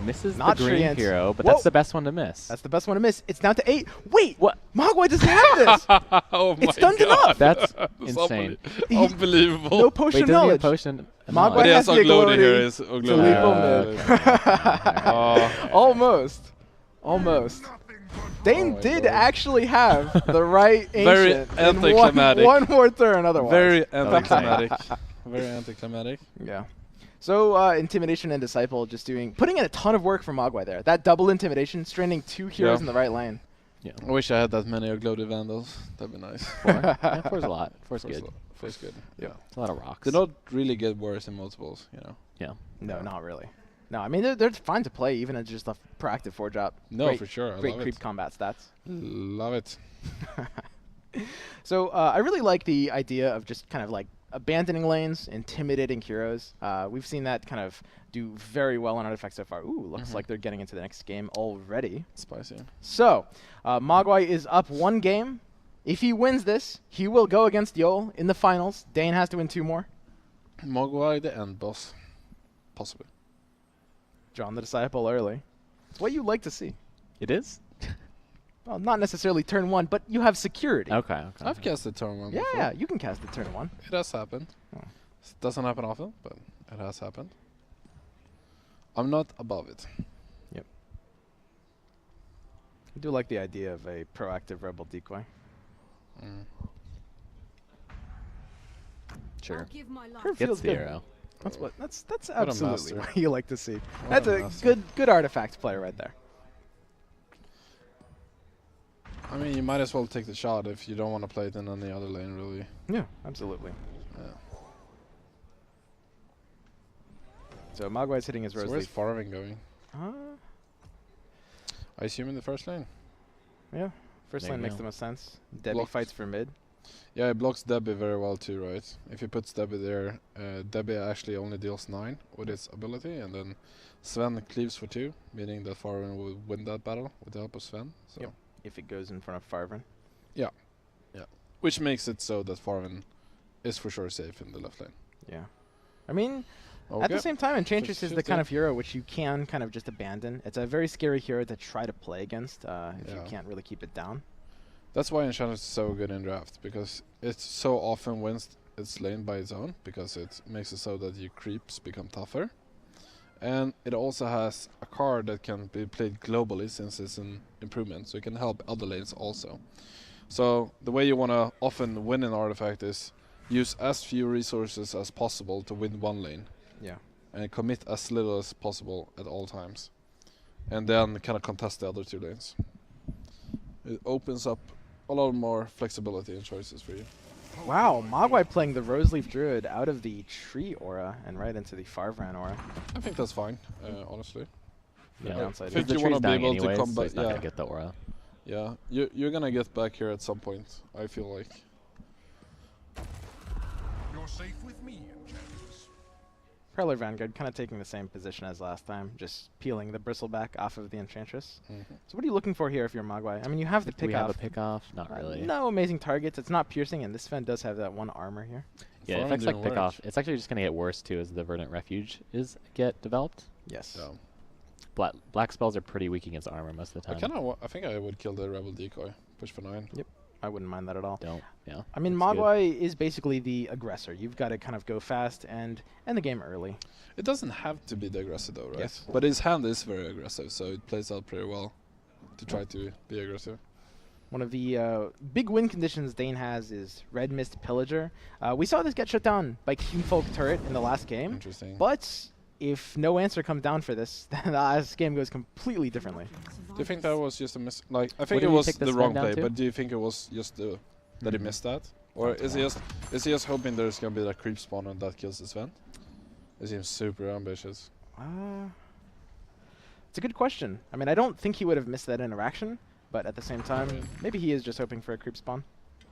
Speaker 3: Misses
Speaker 1: Not
Speaker 3: the green
Speaker 1: Treant.
Speaker 3: hero, but
Speaker 1: Whoa.
Speaker 3: that's the best one to miss.
Speaker 1: That's the best one to miss. It's down to 8. Wait!
Speaker 3: What?
Speaker 1: Mogwai doesn't have this!
Speaker 2: Oh my
Speaker 1: It's done
Speaker 2: God.
Speaker 1: enough!
Speaker 3: That's
Speaker 2: That's
Speaker 3: insane.
Speaker 2: Unbelievable.
Speaker 1: No potion
Speaker 3: Wait,
Speaker 1: of
Speaker 3: doesn't he
Speaker 1: knowledge.
Speaker 3: have potion?
Speaker 1: Mogwai
Speaker 2: But he
Speaker 1: has
Speaker 2: has
Speaker 1: the
Speaker 2: Oglodi
Speaker 1: ability
Speaker 2: here. Is
Speaker 1: to
Speaker 2: Oglodi.
Speaker 1: lethal mid.
Speaker 2: Oh.
Speaker 1: Almost. Almost. Dane
Speaker 2: Oh my
Speaker 1: did
Speaker 2: God.
Speaker 1: actually have the right
Speaker 2: Very
Speaker 1: ancient in
Speaker 2: anticlimactic.
Speaker 1: one more turn otherwise.
Speaker 2: Very anticlimactic. Very anticlimactic.
Speaker 1: Yeah. So Intimidation and Disciple just putting in a ton of work for Mogwai there. That double Intimidation, stranding 2 heroes
Speaker 2: Yeah.
Speaker 1: in the right lane.
Speaker 3: Yeah.
Speaker 2: I wish I had that many Oglodi Vandals. That'd be nice.
Speaker 3: 4. Yeah, 4's a lot. 4's good.
Speaker 2: Four's good.
Speaker 1: Yeah.
Speaker 3: It's a lot of rocks.
Speaker 2: They don't really get worse in multiples, you know.
Speaker 3: Yeah.
Speaker 1: No, not really. No, I mean, they're fine to play even as just a proactive 4-drop.
Speaker 2: No,
Speaker 1: Great-
Speaker 2: for sure. I
Speaker 1: Great
Speaker 2: love
Speaker 1: creep
Speaker 2: it.
Speaker 1: combat stats.
Speaker 2: Love it.
Speaker 1: So I really like the idea of just kind of like abandoning lanes, intimidating heroes. We've seen that kind of do very well on Artifact so far. Ooh, looks like they're getting into the next game already.
Speaker 2: Spicy.
Speaker 1: So Mogwai is up 1 game. If he wins this, he will go against Yol in the finals. Dane has to win 2 more.
Speaker 2: Mogwai, the end boss. Possibly.
Speaker 1: Drawn the Disciple early. It's what you like to see.
Speaker 3: It is?
Speaker 1: Well, not necessarily turn 1, but you have security.
Speaker 3: Okay.
Speaker 2: I've casted turn 1
Speaker 1: Yeah,
Speaker 2: before.
Speaker 1: yeah, you can cast the turn 1.
Speaker 2: It has happened.
Speaker 1: Oh.
Speaker 2: It doesn't happen often, but it has happened. I'm not above it.
Speaker 1: I do like the idea of a proactive Rebel decoy.
Speaker 2: Mm.
Speaker 3: Sure.
Speaker 4: I'll give my life.
Speaker 1: Sure
Speaker 3: Gets
Speaker 1: feels
Speaker 3: the
Speaker 1: good.
Speaker 3: arrow.
Speaker 1: That's
Speaker 2: a
Speaker 1: absolutely
Speaker 2: master.
Speaker 1: what you like to see.
Speaker 2: What
Speaker 1: That's
Speaker 2: a
Speaker 1: a
Speaker 2: master.
Speaker 1: good artifact player right there.
Speaker 2: I mean, you might as well take the shot if you don't want to play it in any other lane, really.
Speaker 1: Yeah, absolutely.
Speaker 2: Yeah.
Speaker 1: So Mogwai's hitting his
Speaker 2: So
Speaker 1: Rose
Speaker 2: where's
Speaker 1: Leaf.
Speaker 2: Farming going?
Speaker 1: Uh,
Speaker 2: I assume in the first lane.
Speaker 1: yeah, first
Speaker 3: There
Speaker 1: lane
Speaker 3: you
Speaker 1: makes
Speaker 3: go.
Speaker 1: the most sense. Debbie
Speaker 2: Blocked.
Speaker 1: fights for mid.
Speaker 2: Yeah, it blocks Debbie very well too, right? If he puts Debbie there, Debbie actually only deals 9 with its ability, and then Sven cleaves for 2, meaning that Farming will win that battle with the help of Sven. So.
Speaker 1: Yep. If it goes in front of Farven.
Speaker 2: Which makes it so that Farven is for sure safe in the left lane.
Speaker 1: Yeah. I mean,
Speaker 2: Okay.
Speaker 1: at the same time, Enchantress is the
Speaker 2: 50-50.
Speaker 1: kind of hero which you can kind of just abandon. It's a very scary hero to try to play against if you
Speaker 2: Yeah.
Speaker 1: can't really keep it down.
Speaker 2: That's why Enchantress is so good in draft, because it so often wins its lane by its own, because it makes it so that your creeps become tougher. And it also has a card that can be played globally since it's an improvement, so it can help other lanes also. So the way you want to often win an artifact is use as few resources as possible to win one lane,
Speaker 1: Yeah.
Speaker 2: and commit as little as possible at all times, and then kind of contest the other 2 lanes. It opens up a lot more flexibility and choices for you.
Speaker 1: Wow, Mogwai playing the Roseleaf Druid out of the tree aura and right into the Farvran aura.
Speaker 2: I think that's fine, honestly.
Speaker 1: The
Speaker 3: Yeah.
Speaker 1: downside
Speaker 2: I
Speaker 1: is
Speaker 2: think
Speaker 3: The
Speaker 2: you want
Speaker 3: tree's
Speaker 2: to be
Speaker 3: dying
Speaker 2: able to
Speaker 3: anyways, so
Speaker 2: combat.
Speaker 3: he's not gonna get the aura.
Speaker 2: Yeah, you're gonna get back here at some point. I feel like.
Speaker 5: You're safe with me, Enchantress.
Speaker 1: Prowler Vanguard kind of taking the same position as last time, just peeling the bristleback off of the Enchantress. So what are you looking for here if you're Mogwai? I mean, you have the
Speaker 3: Do we
Speaker 1: pick
Speaker 3: have a
Speaker 1: off.
Speaker 3: pick off? Not really.
Speaker 1: No amazing targets. It's not piercing, and this Sven does have that 1 armor here.
Speaker 3: Yeah,
Speaker 2: Farming
Speaker 3: effects like
Speaker 2: didn't
Speaker 3: pick
Speaker 2: work.
Speaker 3: off. It's actually just gonna get worse too as the Verdant Refuge get developed.
Speaker 1: Yes.
Speaker 2: Yeah.
Speaker 3: Black spells are pretty weak against armor most of the
Speaker 2: I
Speaker 3: time.
Speaker 2: kind of. I think I would kill the rebel decoy. Push for 9.
Speaker 1: I wouldn't mind that at all.
Speaker 3: Don't. Yeah.
Speaker 1: I mean,
Speaker 3: That's good.
Speaker 1: Mogwai is basically the aggressor. You've got to kind of go fast and end the game early.
Speaker 2: It doesn't have to be the aggressive though, right?
Speaker 1: Yes.
Speaker 2: But his hand is very aggressive, so it plays out pretty well to try to be aggressive.
Speaker 1: One of the big win conditions Dane has is Red Mist Pillager. We saw this get shut down by Kingfolk Turret in the last game,
Speaker 2: Interesting.
Speaker 1: but if no answer comes down for this, then the last game goes completely differently.
Speaker 2: Do you think that was just a miss? Like, I think
Speaker 3: did
Speaker 2: it
Speaker 3: he
Speaker 2: was
Speaker 3: take the
Speaker 2: the
Speaker 3: Sven
Speaker 2: wrong
Speaker 3: down
Speaker 2: play,
Speaker 3: to?
Speaker 2: but do you think it was just that he missed that, or is he just hoping there's gonna be that creep spawn and that kills the Sven? It seems super ambitious.
Speaker 1: It's a good question. I mean, I don't think he would have missed that interaction, but at the same time, maybe he is just hoping for a creep spawn.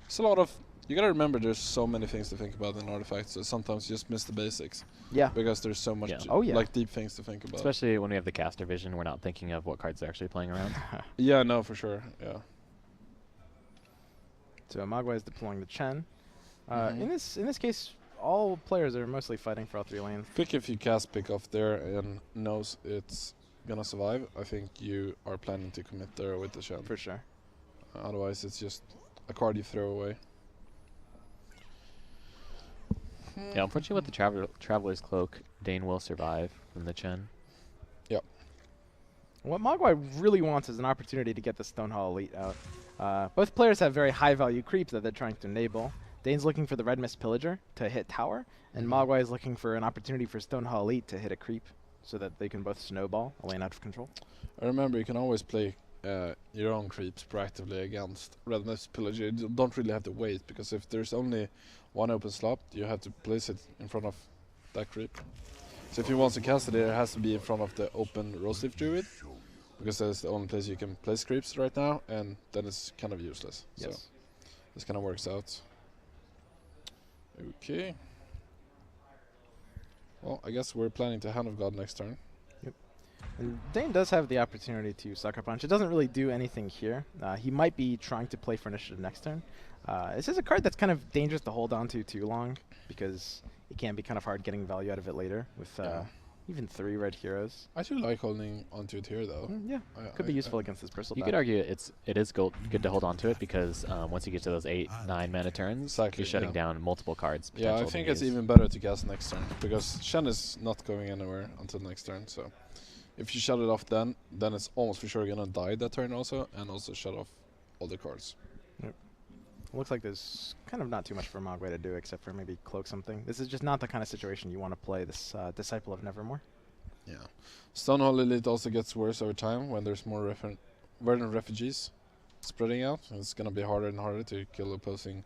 Speaker 2: It's a lot of You gotta remember there's so many things to think about in artifacts, so sometimes you just miss the basics.
Speaker 1: Yeah.
Speaker 2: Because there's so much
Speaker 3: Yeah.
Speaker 1: Oh, yeah.
Speaker 2: like deep things to think about.
Speaker 3: Especially when we have the caster vision, we're not thinking of what cards they're actually playing around.
Speaker 2: Yeah, no, for sure. Yeah.
Speaker 1: So Mogwai is deploying the Chen.
Speaker 2: Mhm.
Speaker 1: In this case, all players are mostly fighting for all 3 lanes.
Speaker 2: I think if you cast pick off there and knows it's gonna survive, I think you are planning to commit there with the Shen.
Speaker 1: For sure.
Speaker 2: Otherwise, it's just a card you throw away.
Speaker 3: Yeah, unfortunately with the Traveler's Cloak, Dane will survive from the Chen.
Speaker 1: What Mogwai really wants is an opportunity to get the Stonehall Elite out. Both players have very high value creeps that they're trying to enable. Dane's looking for the Red Mist Pillager to hit tower, and Mogwai is looking for an opportunity for Stonehall Elite to hit a creep so that they can both snowball a lane out of control.
Speaker 2: I remember you can always play your own creeps proactively against Red Mist Pillager. You don't really have to wait, because if there's only one open slot, you have to place it in front of that creep. So if you want to cast it, it has to be in front of the open Roseleaf Druid, because that's the only place you can place creeps right now, and then it's kind of useless.
Speaker 1: Yes.
Speaker 2: So this kind of works out. Okay. Well, I guess we're planning to Hand of God next turn.
Speaker 1: And Dane does have the opportunity to Sucker Punch. It doesn't really do anything here. He might be trying to play for initiative next turn. This is a card that's kind of dangerous to hold on to too long, because it can be kind of hard getting value out of it later with even 3 red heroes.
Speaker 2: I do like holding onto it here, though.
Speaker 1: Yeah, could be useful against this Bristle
Speaker 3: You
Speaker 1: deck.
Speaker 3: could argue it is good to hold on to it because once you get to those 8-9 mana turns,
Speaker 2: Exactly,
Speaker 3: you're shutting
Speaker 2: yeah.
Speaker 3: down multiple cards.
Speaker 2: Yeah, I
Speaker 3: potential
Speaker 2: think
Speaker 3: to
Speaker 2: it's
Speaker 3: use.
Speaker 2: even better to cast next turn, because Shen is not going anywhere until next turn, so if you shut it off then it's almost for sure gonna die that turn also, and also shut off all the cards.
Speaker 1: Looks like there's kind of not too much for Mogwai to do except for maybe cloak something. This is just not the kind of situation you want to play this Disciple of Nevermore.
Speaker 2: Yeah. Stonehall Elite also gets worse over time when there's more verdant refugees spreading out. It's gonna be harder and harder to kill opposing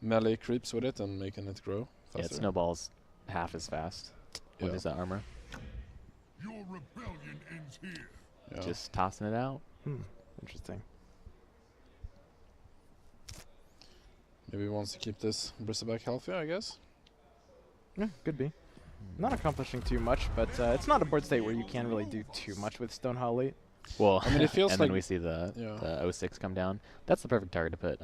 Speaker 2: melee creeps with it and making it grow faster.
Speaker 3: Yeah, it snowballs half as fast when
Speaker 2: Yeah.
Speaker 3: there's that armor.
Speaker 5: Your rebellion ends here.
Speaker 2: Yeah.
Speaker 3: Just tossing it out.
Speaker 1: Interesting.
Speaker 2: Maybe he wants to keep this Bristleback healthy, I guess.
Speaker 1: Yeah, could be. Not accomplishing too much, but it's not a board state where you can really do too much with Stonehall Elite.
Speaker 3: Well,
Speaker 2: I mean, it feels
Speaker 3: and
Speaker 2: like
Speaker 3: then we see the
Speaker 2: yeah.
Speaker 3: 06 come down. That's the perfect target to put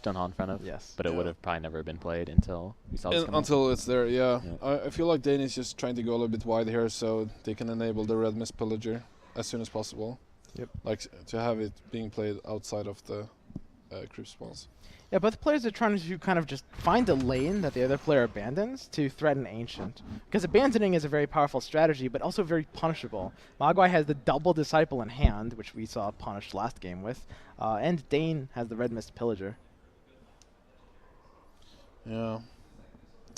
Speaker 3: Stonehall in front of.
Speaker 1: Yes.
Speaker 3: But it
Speaker 2: Yeah.
Speaker 3: would have probably never been played until we saw this come out.
Speaker 2: Until it's there, yeah.
Speaker 3: Yeah.
Speaker 2: I feel like Dane is just trying to go a little bit wide here so they can enable the Red Mist Pillager as soon as possible.
Speaker 1: Yep.
Speaker 2: Like to have it being played outside of the creep spawns.
Speaker 1: Yeah, both players are trying to kind of just find a lane that the other player abandons to threaten Ancient. Because abandoning is a very powerful strategy, but also very punishable. Mogwai has the double Disciple in hand, which we saw punished last game with, and Dane has the Red Mist Pillager.
Speaker 2: Yeah.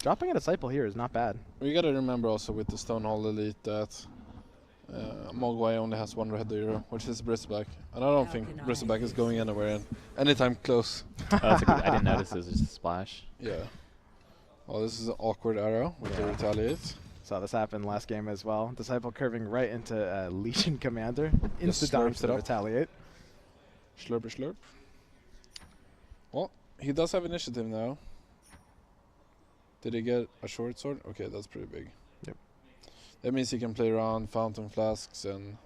Speaker 1: Dropping a Disciple here is not bad.
Speaker 2: We gotta remember also with the Stonehall Elite that Mogwai only has 1 red hero, which is Bristleback. And I don't think Bristleback is going anywhere anytime close.
Speaker 3: Oh, that's a good, I didn't notice it was just a splash.
Speaker 2: Yeah. Well, this is an awkward arrow with the retaliate.
Speaker 1: Saw this happen last game as well. Disciple curving right into Legion Commander.
Speaker 2: Just
Speaker 1: Insta-dodge
Speaker 2: slurps
Speaker 1: to
Speaker 2: it up.
Speaker 1: retaliate.
Speaker 2: Slurper slurp. Well, he does have initiative now. Did he get a short sword? Okay, that's pretty big.
Speaker 1: Yep.
Speaker 2: That means he can play around fountain flasks and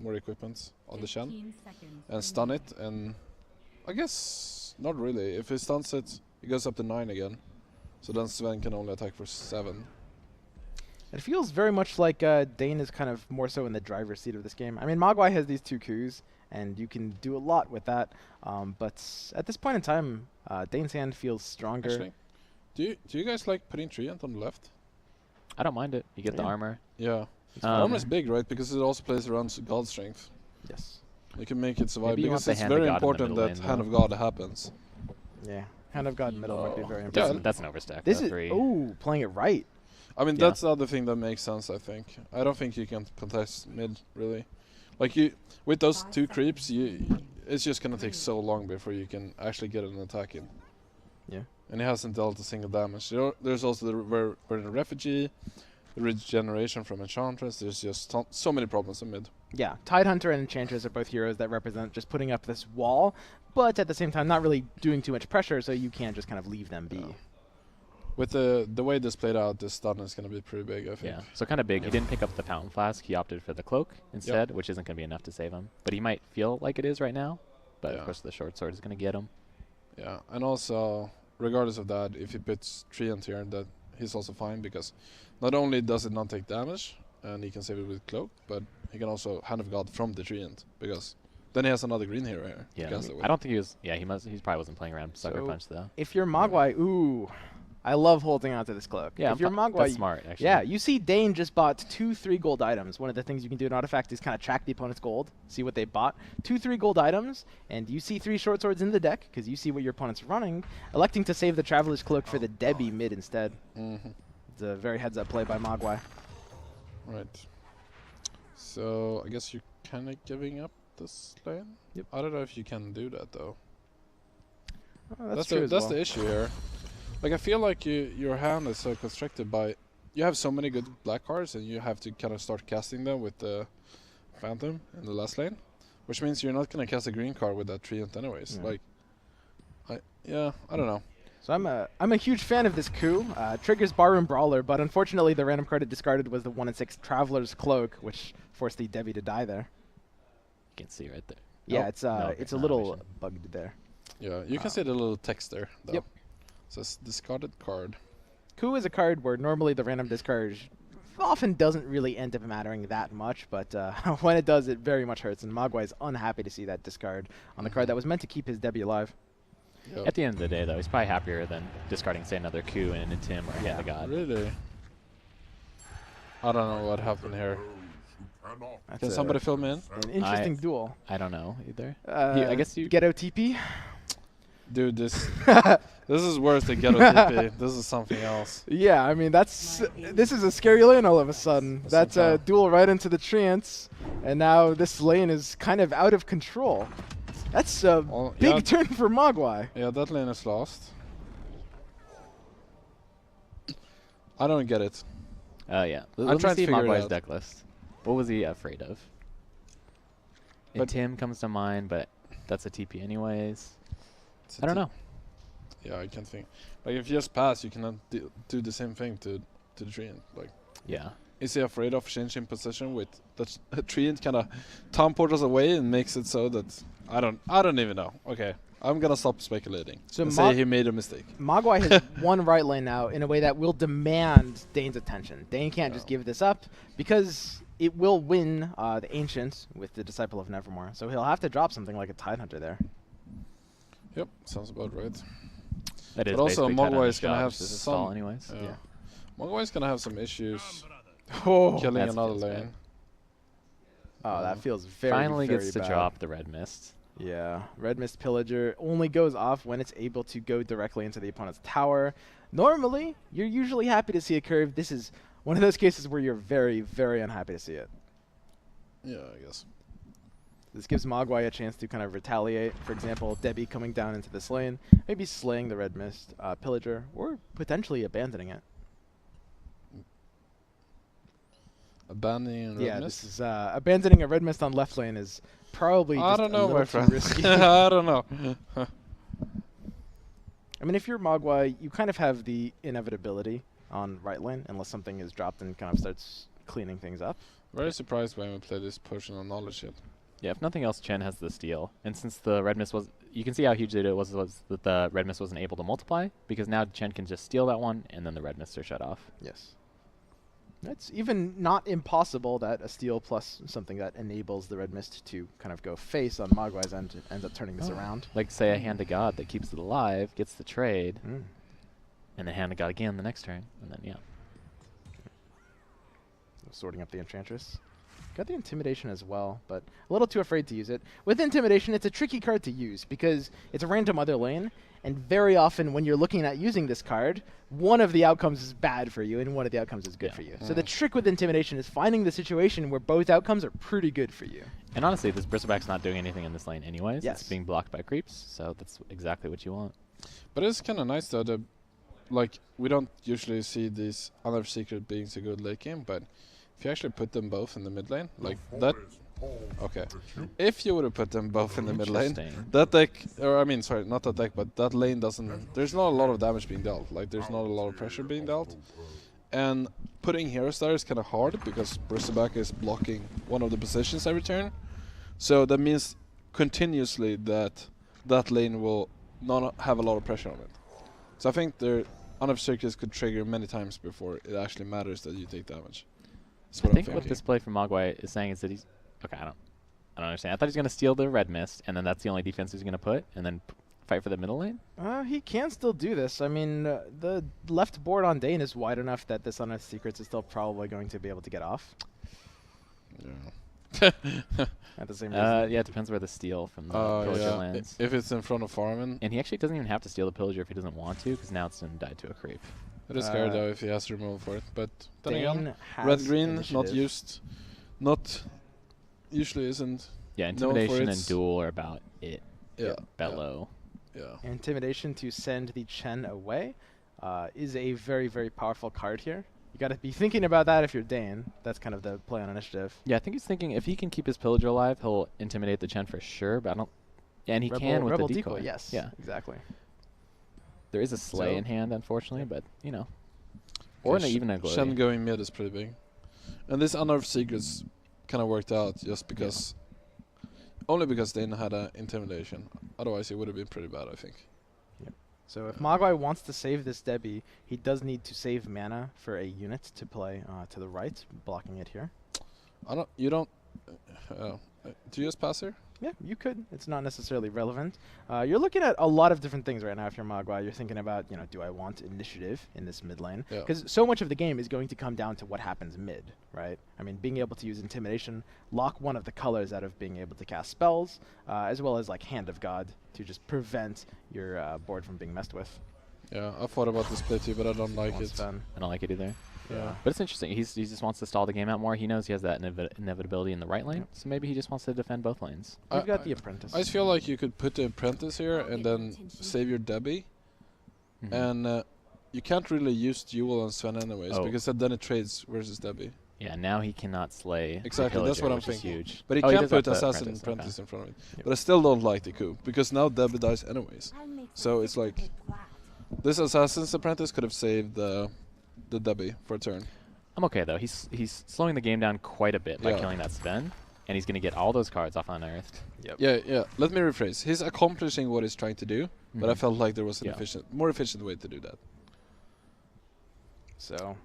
Speaker 2: more equipments on the Shen. And stun it, and I guess not really. If he stuns it, he goes up to 9 again. So then Sven can only attack for 7.
Speaker 1: It feels very much like Dane is kind of more so in the driver's seat of this game. I mean, Mogwai has these 2 coups, and you can do a lot with that. But at this point in time, Dane's hand feels stronger.
Speaker 2: Actually, do you guys like putting Treant on the left?
Speaker 3: I don't mind it. You get the
Speaker 1: Yeah.
Speaker 3: armor.
Speaker 2: Yeah.
Speaker 3: Um,
Speaker 2: Armor is big, right? Because it also plays around God strength.
Speaker 1: Yes.
Speaker 2: You can make it survive,
Speaker 3: Maybe you want
Speaker 2: because
Speaker 3: the
Speaker 2: it's
Speaker 3: Hand of
Speaker 2: very
Speaker 3: God in the
Speaker 2: important
Speaker 3: middle
Speaker 2: that
Speaker 3: lane,
Speaker 2: Hand
Speaker 3: though.
Speaker 2: of God happens.
Speaker 1: Yeah. Hand of God middle might be very
Speaker 2: Yeah.
Speaker 1: important.
Speaker 3: That's an overstack.
Speaker 1: This
Speaker 3: that's
Speaker 1: is
Speaker 3: 3.
Speaker 1: ooh, playing it right.
Speaker 2: I mean,
Speaker 3: Yeah.
Speaker 2: that's the other thing that makes sense, I think. I don't think you can contest mid, really. Like, you with those 2 creeps, it's just going to take so long before you can actually get an attack in.
Speaker 1: Yeah.
Speaker 2: And he hasn't dealt a single damage. There's also the Verdant Refugee. regeneration from Enchantress. There's just so many problems in mid.
Speaker 1: Yeah, Tidehunter and Enchantress are both heroes that represent just putting up this wall, but at the same time not really doing too much pressure, so you can't just kind of leave them be.
Speaker 2: Yeah. With the way this played out, this stun is going to be pretty big, I think.
Speaker 3: Yeah, so kind of big. He didn't pick up the Fountain Flask. He opted for the Cloak instead, which isn't going to be enough to save him. But he might feel like it is right now, but of course the Short Sword is going to get him.
Speaker 2: Yeah, and also, regardless of that, if he puts Treant here, that he's also fine, because not only does it not take damage, and he can save it with Cloak, but he can also Hand of God from the Treant, because then he has another green hero here.
Speaker 3: Yeah, I don't think he was. Yeah, he probably wasn't playing around Sucker Punch though.
Speaker 1: If you're Mogwai, ooh, I love holding on to this Cloak.
Speaker 3: Yeah,
Speaker 1: if you're Mogwai,
Speaker 3: that's smart actually.
Speaker 1: Yeah, you see Dane just bought 2 3 gold items. One of the things you can do in Artifact is kind of track the opponent's gold, see what they bought. 2 3 gold items, and you see 3 Short Swords in the deck because you see what your opponent's running, electing to save the Traveler's Cloak for the Debbie mid instead. It's a very heads-up play by Mogwai.
Speaker 2: Right. So I guess you're kind of giving up this lane.
Speaker 1: Yep.
Speaker 2: I don't know if you can do that though.
Speaker 1: Oh, that's
Speaker 2: the issue here. Like I feel like your hand is so constructed by you have so many good black cards and you have to kind of start casting them with the Phantom in the last lane, which means you're not gonna cast a green card with that Treant anyways.
Speaker 1: Yeah.
Speaker 2: Like, I don't know.
Speaker 1: So I'm a huge fan of this coup. Triggers Barroom Brawler, but unfortunately the random card it discarded was the 1/6 Traveler's Cloak, which forced the Debbie to die there.
Speaker 3: You can see right there.
Speaker 1: Yeah,
Speaker 3: Nope.
Speaker 1: it's a little bugged there.
Speaker 2: Yeah, you can see the little text there though.
Speaker 1: Yep.
Speaker 2: It says discarded card.
Speaker 1: Coup is a card where normally the random discard often doesn't really end up mattering that much, but when it does, it very much hurts, and Mogwai's unhappy to see that discard on the card that was meant to keep his Debbie alive.
Speaker 2: Yep.
Speaker 3: At the end of the day, though, he's probably happier than discarding, say, another coup and a Tim or a Hand of God.
Speaker 2: Really? I don't know what happened here.
Speaker 1: That's
Speaker 2: Can somebody fill me in?
Speaker 1: an interesting duel.
Speaker 3: I don't know either.
Speaker 1: I
Speaker 3: guess you
Speaker 1: get OTP.
Speaker 2: Dude, this is worse than Ghetto TP. This is something else.
Speaker 1: Yeah, I mean this is a scary lane all of a sudden. That's a duel right into the Treants, and now this lane is kind of out of control. That's a big turn for Mogwai.
Speaker 2: Yeah, that lane is lost. I don't get it.
Speaker 3: Oh yeah.
Speaker 2: I'm
Speaker 3: Let me
Speaker 2: trying to
Speaker 3: see
Speaker 2: figure it
Speaker 3: Mogwai's
Speaker 2: out.
Speaker 3: deck list. What was he afraid of? And Tim comes to mind, but that's a TP anyways. I don't know.
Speaker 2: Yeah, I can't think. Like if you just pass, you cannot do the same thing to the Treant. Like,
Speaker 3: Yeah.
Speaker 2: is he afraid of changing position with that Treant kind of teleports away and makes it so that I don't even know. Okay, I'm gonna stop speculating.
Speaker 1: So
Speaker 2: and say he made a mistake.
Speaker 1: Mogwai has one right lane now in a way that will demand Dane's attention. Dane can't just give this up because it will win the Ancient with the Disciple of Nevermore. So he'll have to drop something like a Tidehunter there.
Speaker 2: Yep, sounds about right.
Speaker 3: That is
Speaker 2: But also
Speaker 3: basically
Speaker 2: Mogwai is
Speaker 3: Tidehunter's
Speaker 2: gonna
Speaker 3: job,
Speaker 2: have
Speaker 3: just to stall
Speaker 2: some.
Speaker 3: anyways.
Speaker 2: Yeah. Mogwai's gonna have some issues
Speaker 1: Oh,
Speaker 2: killing
Speaker 3: that
Speaker 2: another
Speaker 3: feels
Speaker 2: lane.
Speaker 3: bad.
Speaker 1: that feels very,
Speaker 3: Finally
Speaker 1: very
Speaker 3: gets to
Speaker 1: bad.
Speaker 3: drop the Red Mist.
Speaker 1: Yeah, Red Mist Pillager only goes off when it's able to go directly into the opponent's tower. Normally, you're usually happy to see a curve. This is one of those cases where you're very, very unhappy to see it.
Speaker 2: Yeah, I guess.
Speaker 1: This gives Mogwai a chance to kind of retaliate. For example, Debbie coming down into this lane, maybe slaying the Red Mist Pillager, or potentially abandoning it.
Speaker 2: Abandoning Red
Speaker 1: Yeah,
Speaker 2: Mist?
Speaker 1: this is abandoning a Red Mist on left lane is probably
Speaker 2: I
Speaker 1: just
Speaker 2: don't
Speaker 1: a
Speaker 2: know,
Speaker 1: little
Speaker 2: my
Speaker 1: too
Speaker 2: friend.
Speaker 1: risky.
Speaker 2: I don't know.
Speaker 1: I mean, if you're Mogwai, you kind of have the inevitability on right lane, unless something is dropped and kind of starts cleaning things up.
Speaker 2: Very surprised when we play this potion of knowledge yet.
Speaker 3: Yeah, if nothing else, Chen has the steal. And since the Red Mist was... You can see how huge it was that the Red Mist wasn't able to multiply, because now Chen can just steal that one, and then the Red Mists are shut off.
Speaker 1: Yes. It's even not impossible that a steal plus something that enables the Red Mist to kind of go face on Mogwai's end ends up turning this around.
Speaker 3: Like, say, a Hand of God that keeps it alive, gets the trade,
Speaker 1: Mm.
Speaker 3: and then Hand of God again the next turn, and then, yeah.
Speaker 1: Sorting up the Enchantress. Got the Intimidation as well, but a little too afraid to use it. With Intimidation, it's a tricky card to use because it's a random other lane, and very often when you're looking at using this card, one of the outcomes is bad for you and one of the outcomes is good for you. So the trick with Intimidation is finding the situation where both outcomes are pretty good for you.
Speaker 3: And honestly, this Bristleback's not doing anything in this lane anyways.
Speaker 1: Yes.
Speaker 3: It's being blocked by creeps, so that's exactly what you want.
Speaker 2: But it's kind of nice though. like we don't usually see these other secret being so good late game, but if you actually put them both in the mid lane, like that. Okay, if you would have put them both in the mid lane,
Speaker 3: Interesting.
Speaker 2: that deck, or I mean, sorry, not that deck, but that lane doesn't. There's not a lot of damage being dealt. Like there's not a lot of pressure being dealt, and putting heroes there is kind of hard because Bristleback is blocking one of the positions every turn. So that means continuously that that lane will not have a lot of pressure on it. So I think the unobserved circuits could trigger many times before it actually matters that you take damage. That's
Speaker 3: I
Speaker 2: what I'm
Speaker 3: think what
Speaker 2: thinking.
Speaker 3: this play from Mogwai is saying is that he's okay. I don't understand. I thought he's gonna steal the red mist, and then that's the only defense he's gonna put, and then fight for the middle lane.
Speaker 1: He can still do this. I mean, the left board on Dane is wide enough that this Unearthed Secrets is still probably going to be able to get off.
Speaker 2: Yeah.
Speaker 1: At the same reason.
Speaker 3: Yeah, it depends where the steal from the pillager
Speaker 2: Yeah.
Speaker 3: lands.
Speaker 2: If it's in front of Farman,
Speaker 3: And he actually doesn't even have to steal the pillager if he doesn't want to, because now it's going to die to a creep.
Speaker 2: it is scary though if he has to remove for it. But then again,
Speaker 1: Dane has
Speaker 2: red green not
Speaker 1: initiative.
Speaker 2: used, not usually isn't.
Speaker 3: Yeah,
Speaker 2: known for
Speaker 3: intimidation and
Speaker 2: its-
Speaker 3: duel are about it.
Speaker 2: Yeah.
Speaker 3: Bellow.
Speaker 2: Yeah.
Speaker 1: Intimidation to send the Chen away is a very, very powerful card here. You got to be thinking about that if you're Dane. That's kind of the play on initiative.
Speaker 3: Yeah, I think he's thinking if he can keep his pillager alive, he'll intimidate the Chen for sure, but I don't... Yeah, and he can with
Speaker 1: Rebel
Speaker 3: the decoy.
Speaker 1: yes.
Speaker 3: Yeah.
Speaker 1: Exactly.
Speaker 3: There is a Slay
Speaker 2: So-
Speaker 3: in hand, unfortunately, but, you know. Or
Speaker 2: Okay,
Speaker 3: even a
Speaker 2: Shen
Speaker 3: Glory.
Speaker 2: going mid is pretty big. And this Unearthed Secrets kind of worked out just because... Only because Dane had a intimidation. Otherwise it would have been pretty bad, I think.
Speaker 1: So if Mogwai wants to save this Debbie, he does need to save mana for a unit to play to the right, blocking it here.
Speaker 2: You don't... do you just pass here?
Speaker 1: Yeah, you could. It's not necessarily relevant. You're looking at a lot of different things right now if you're Mogwai. You're thinking about, do I want initiative in this mid lane?
Speaker 2: Yeah.
Speaker 1: Because so much of the game is going to come down to what happens mid, right? I mean, being able to use Intimidation, lock one of the colors out of being able to cast spells, as well as like Hand of God to just prevent your board from being messed with.
Speaker 2: Yeah, I thought about this play too, but I don't like
Speaker 1: Once
Speaker 2: it.
Speaker 1: done.
Speaker 3: I don't like it either.
Speaker 1: Yeah.
Speaker 3: But it's interesting. He just wants to stall the game out more. He knows he has that inevitability in the right lane,
Speaker 1: Yep.
Speaker 3: so maybe he just wants to defend both lanes.
Speaker 1: We've got the Apprentice.
Speaker 2: I just feel like you could put the Apprentice here and then save your Debbie.
Speaker 3: Mhm.
Speaker 2: And you can't really use Duel on Sven anyways,
Speaker 3: Oh.
Speaker 2: because then it trades versus Debbie.
Speaker 3: Yeah, now he cannot slay the
Speaker 2: Exactly, that's
Speaker 3: pillager,
Speaker 2: what I'm
Speaker 3: which is
Speaker 2: thinking.
Speaker 3: huge.
Speaker 2: But he
Speaker 3: Oh,
Speaker 2: can
Speaker 3: does have
Speaker 2: put
Speaker 3: the
Speaker 2: Assassin and
Speaker 3: okay.
Speaker 2: Apprentice in front of it.
Speaker 1: Yep.
Speaker 2: But I still don't like the coup, because now Debbie dies anyways. So it's like, this Assassin's Apprentice could have saved the Debbie for a turn.
Speaker 3: I'm okay though. He's slowing the game down quite a bit by
Speaker 2: Yeah.
Speaker 3: killing that Sven, and he's going to get all those cards off Unearthed.
Speaker 2: Yeah, let me rephrase. He's accomplishing what he's trying to do, but I
Speaker 3: Mhm.
Speaker 2: felt like there was an
Speaker 3: Yeah.
Speaker 2: more efficient way to do that.
Speaker 1: So,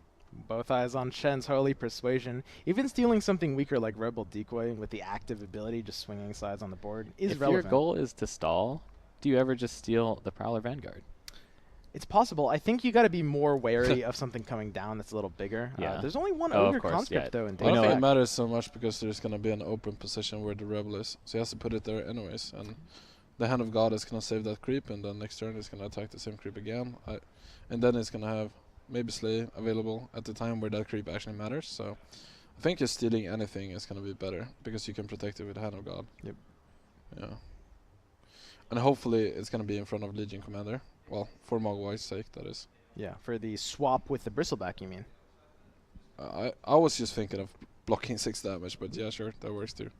Speaker 1: both eyes on Shen's Holy Persuasion. Even stealing something weaker like Rebel Decoy with the active ability, just swinging sides on the board, is
Speaker 3: If
Speaker 1: relevant.
Speaker 3: your goal is to stall, do you ever just steal the Prowler Vanguard?
Speaker 1: It's possible. I think you got to be more wary of something coming down that's a little bigger.
Speaker 3: Yeah.
Speaker 1: There's only one
Speaker 3: Oh, of
Speaker 1: Ogre
Speaker 3: course,
Speaker 1: Conscript
Speaker 3: yeah.
Speaker 1: though in
Speaker 2: I don't
Speaker 3: know
Speaker 2: think
Speaker 3: that.
Speaker 2: it matters so much because there's gonna be an open position where the rebel is, so he has to put it there anyways. And the Hand of God is gonna save that creep, and then next turn it's gonna attack the same creep again. And then it's gonna have maybe Slay available at the time where that creep actually matters. So I think just stealing anything is gonna be better because you can protect it with Hand of God.
Speaker 1: Yep.
Speaker 2: Yeah. And hopefully it's gonna be in front of Legion Commander. Well, for Mogwai's sake, that is.
Speaker 1: Yeah, for the swap with the Bristleback, you mean?
Speaker 2: I was just thinking of blocking 6 damage, but yeah, sure, that works too.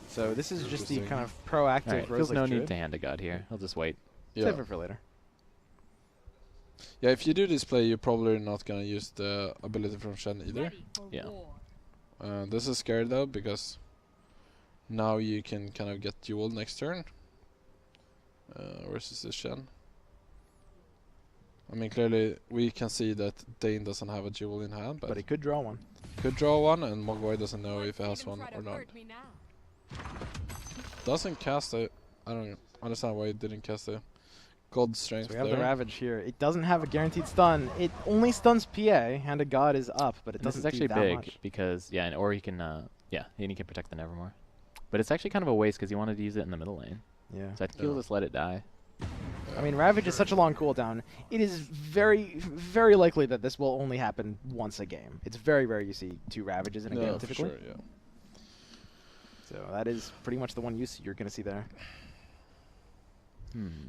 Speaker 1: So this is just the
Speaker 2: Interesting.
Speaker 1: kind of proactive
Speaker 3: Alright,
Speaker 1: Rose
Speaker 3: feels
Speaker 1: Lake
Speaker 3: no
Speaker 1: Druid.
Speaker 3: need to Hand of God here. He'll just wait.
Speaker 2: Yeah.
Speaker 1: Save it for later.
Speaker 2: Yeah, if you do this play, you're probably not gonna use the ability from Shen either.
Speaker 3: Yeah.
Speaker 2: This is scary though, because now you can kind of get duel next turn versus the Shen. I mean, clearly we can see that Dane doesn't have a duel in hand,
Speaker 1: But
Speaker 2: but
Speaker 1: he could draw one.
Speaker 2: could draw one, and Mogwai doesn't know if he has one or not. Doesn't cast a... I don't understand why he didn't cast a God Strength
Speaker 1: So we have
Speaker 2: there.
Speaker 1: the Ravage here. It doesn't have a guaranteed stun. It only stuns PA. Hand of God is up, but it
Speaker 3: And this
Speaker 1: doesn't
Speaker 3: is actually
Speaker 1: do that
Speaker 3: big
Speaker 1: much.
Speaker 3: because, yeah, and or he can, yeah, and he can protect the Nevermore. But it's actually kind of a waste because he wanted to use it in the middle lane.
Speaker 1: Yeah.
Speaker 3: So I think he'll
Speaker 2: Yeah.
Speaker 3: just let it die.
Speaker 1: I mean, Ravage is such a long cooldown. It is very, very likely that this will only happen once a game. It's very rare you see 2 Ravages in a
Speaker 2: Yeah,
Speaker 1: game
Speaker 2: for
Speaker 1: typically.
Speaker 2: sure, yeah.
Speaker 1: So that is pretty much the one use you're going to see there.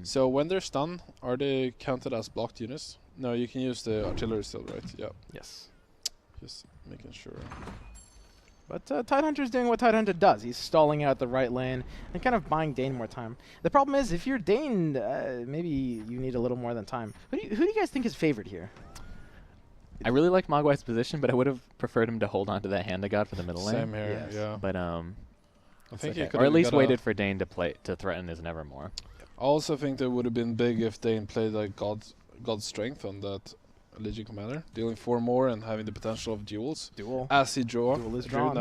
Speaker 2: So when they're stunned, are they counted as blocked units? No, you can use the artillery still, right? Yeah.
Speaker 1: Yes.
Speaker 2: Just making sure.
Speaker 1: But Tidehunter's doing what Tidehunter does. He's stalling out the right lane and kind of buying Dane more time. The problem is, if you're Dane, maybe you need a little more than time. Who do you guys think is favored here?
Speaker 3: I really like Mogwai's position, but I would have preferred him to hold on to that Hand of God for the middle lane.
Speaker 2: Same here.
Speaker 1: Yes.
Speaker 2: Yeah.
Speaker 3: But
Speaker 2: I think
Speaker 3: okay.
Speaker 2: he could
Speaker 3: Or at
Speaker 2: have
Speaker 3: least
Speaker 2: got a-
Speaker 3: waited for Dane to threaten his Nevermore.
Speaker 2: I also think that would have been big if Dane played like God's Strength on that Legion Commander, dealing 4 more and having the potential of duels
Speaker 1: Duel.
Speaker 2: as he drew
Speaker 1: Duel is
Speaker 2: drew
Speaker 1: drawn.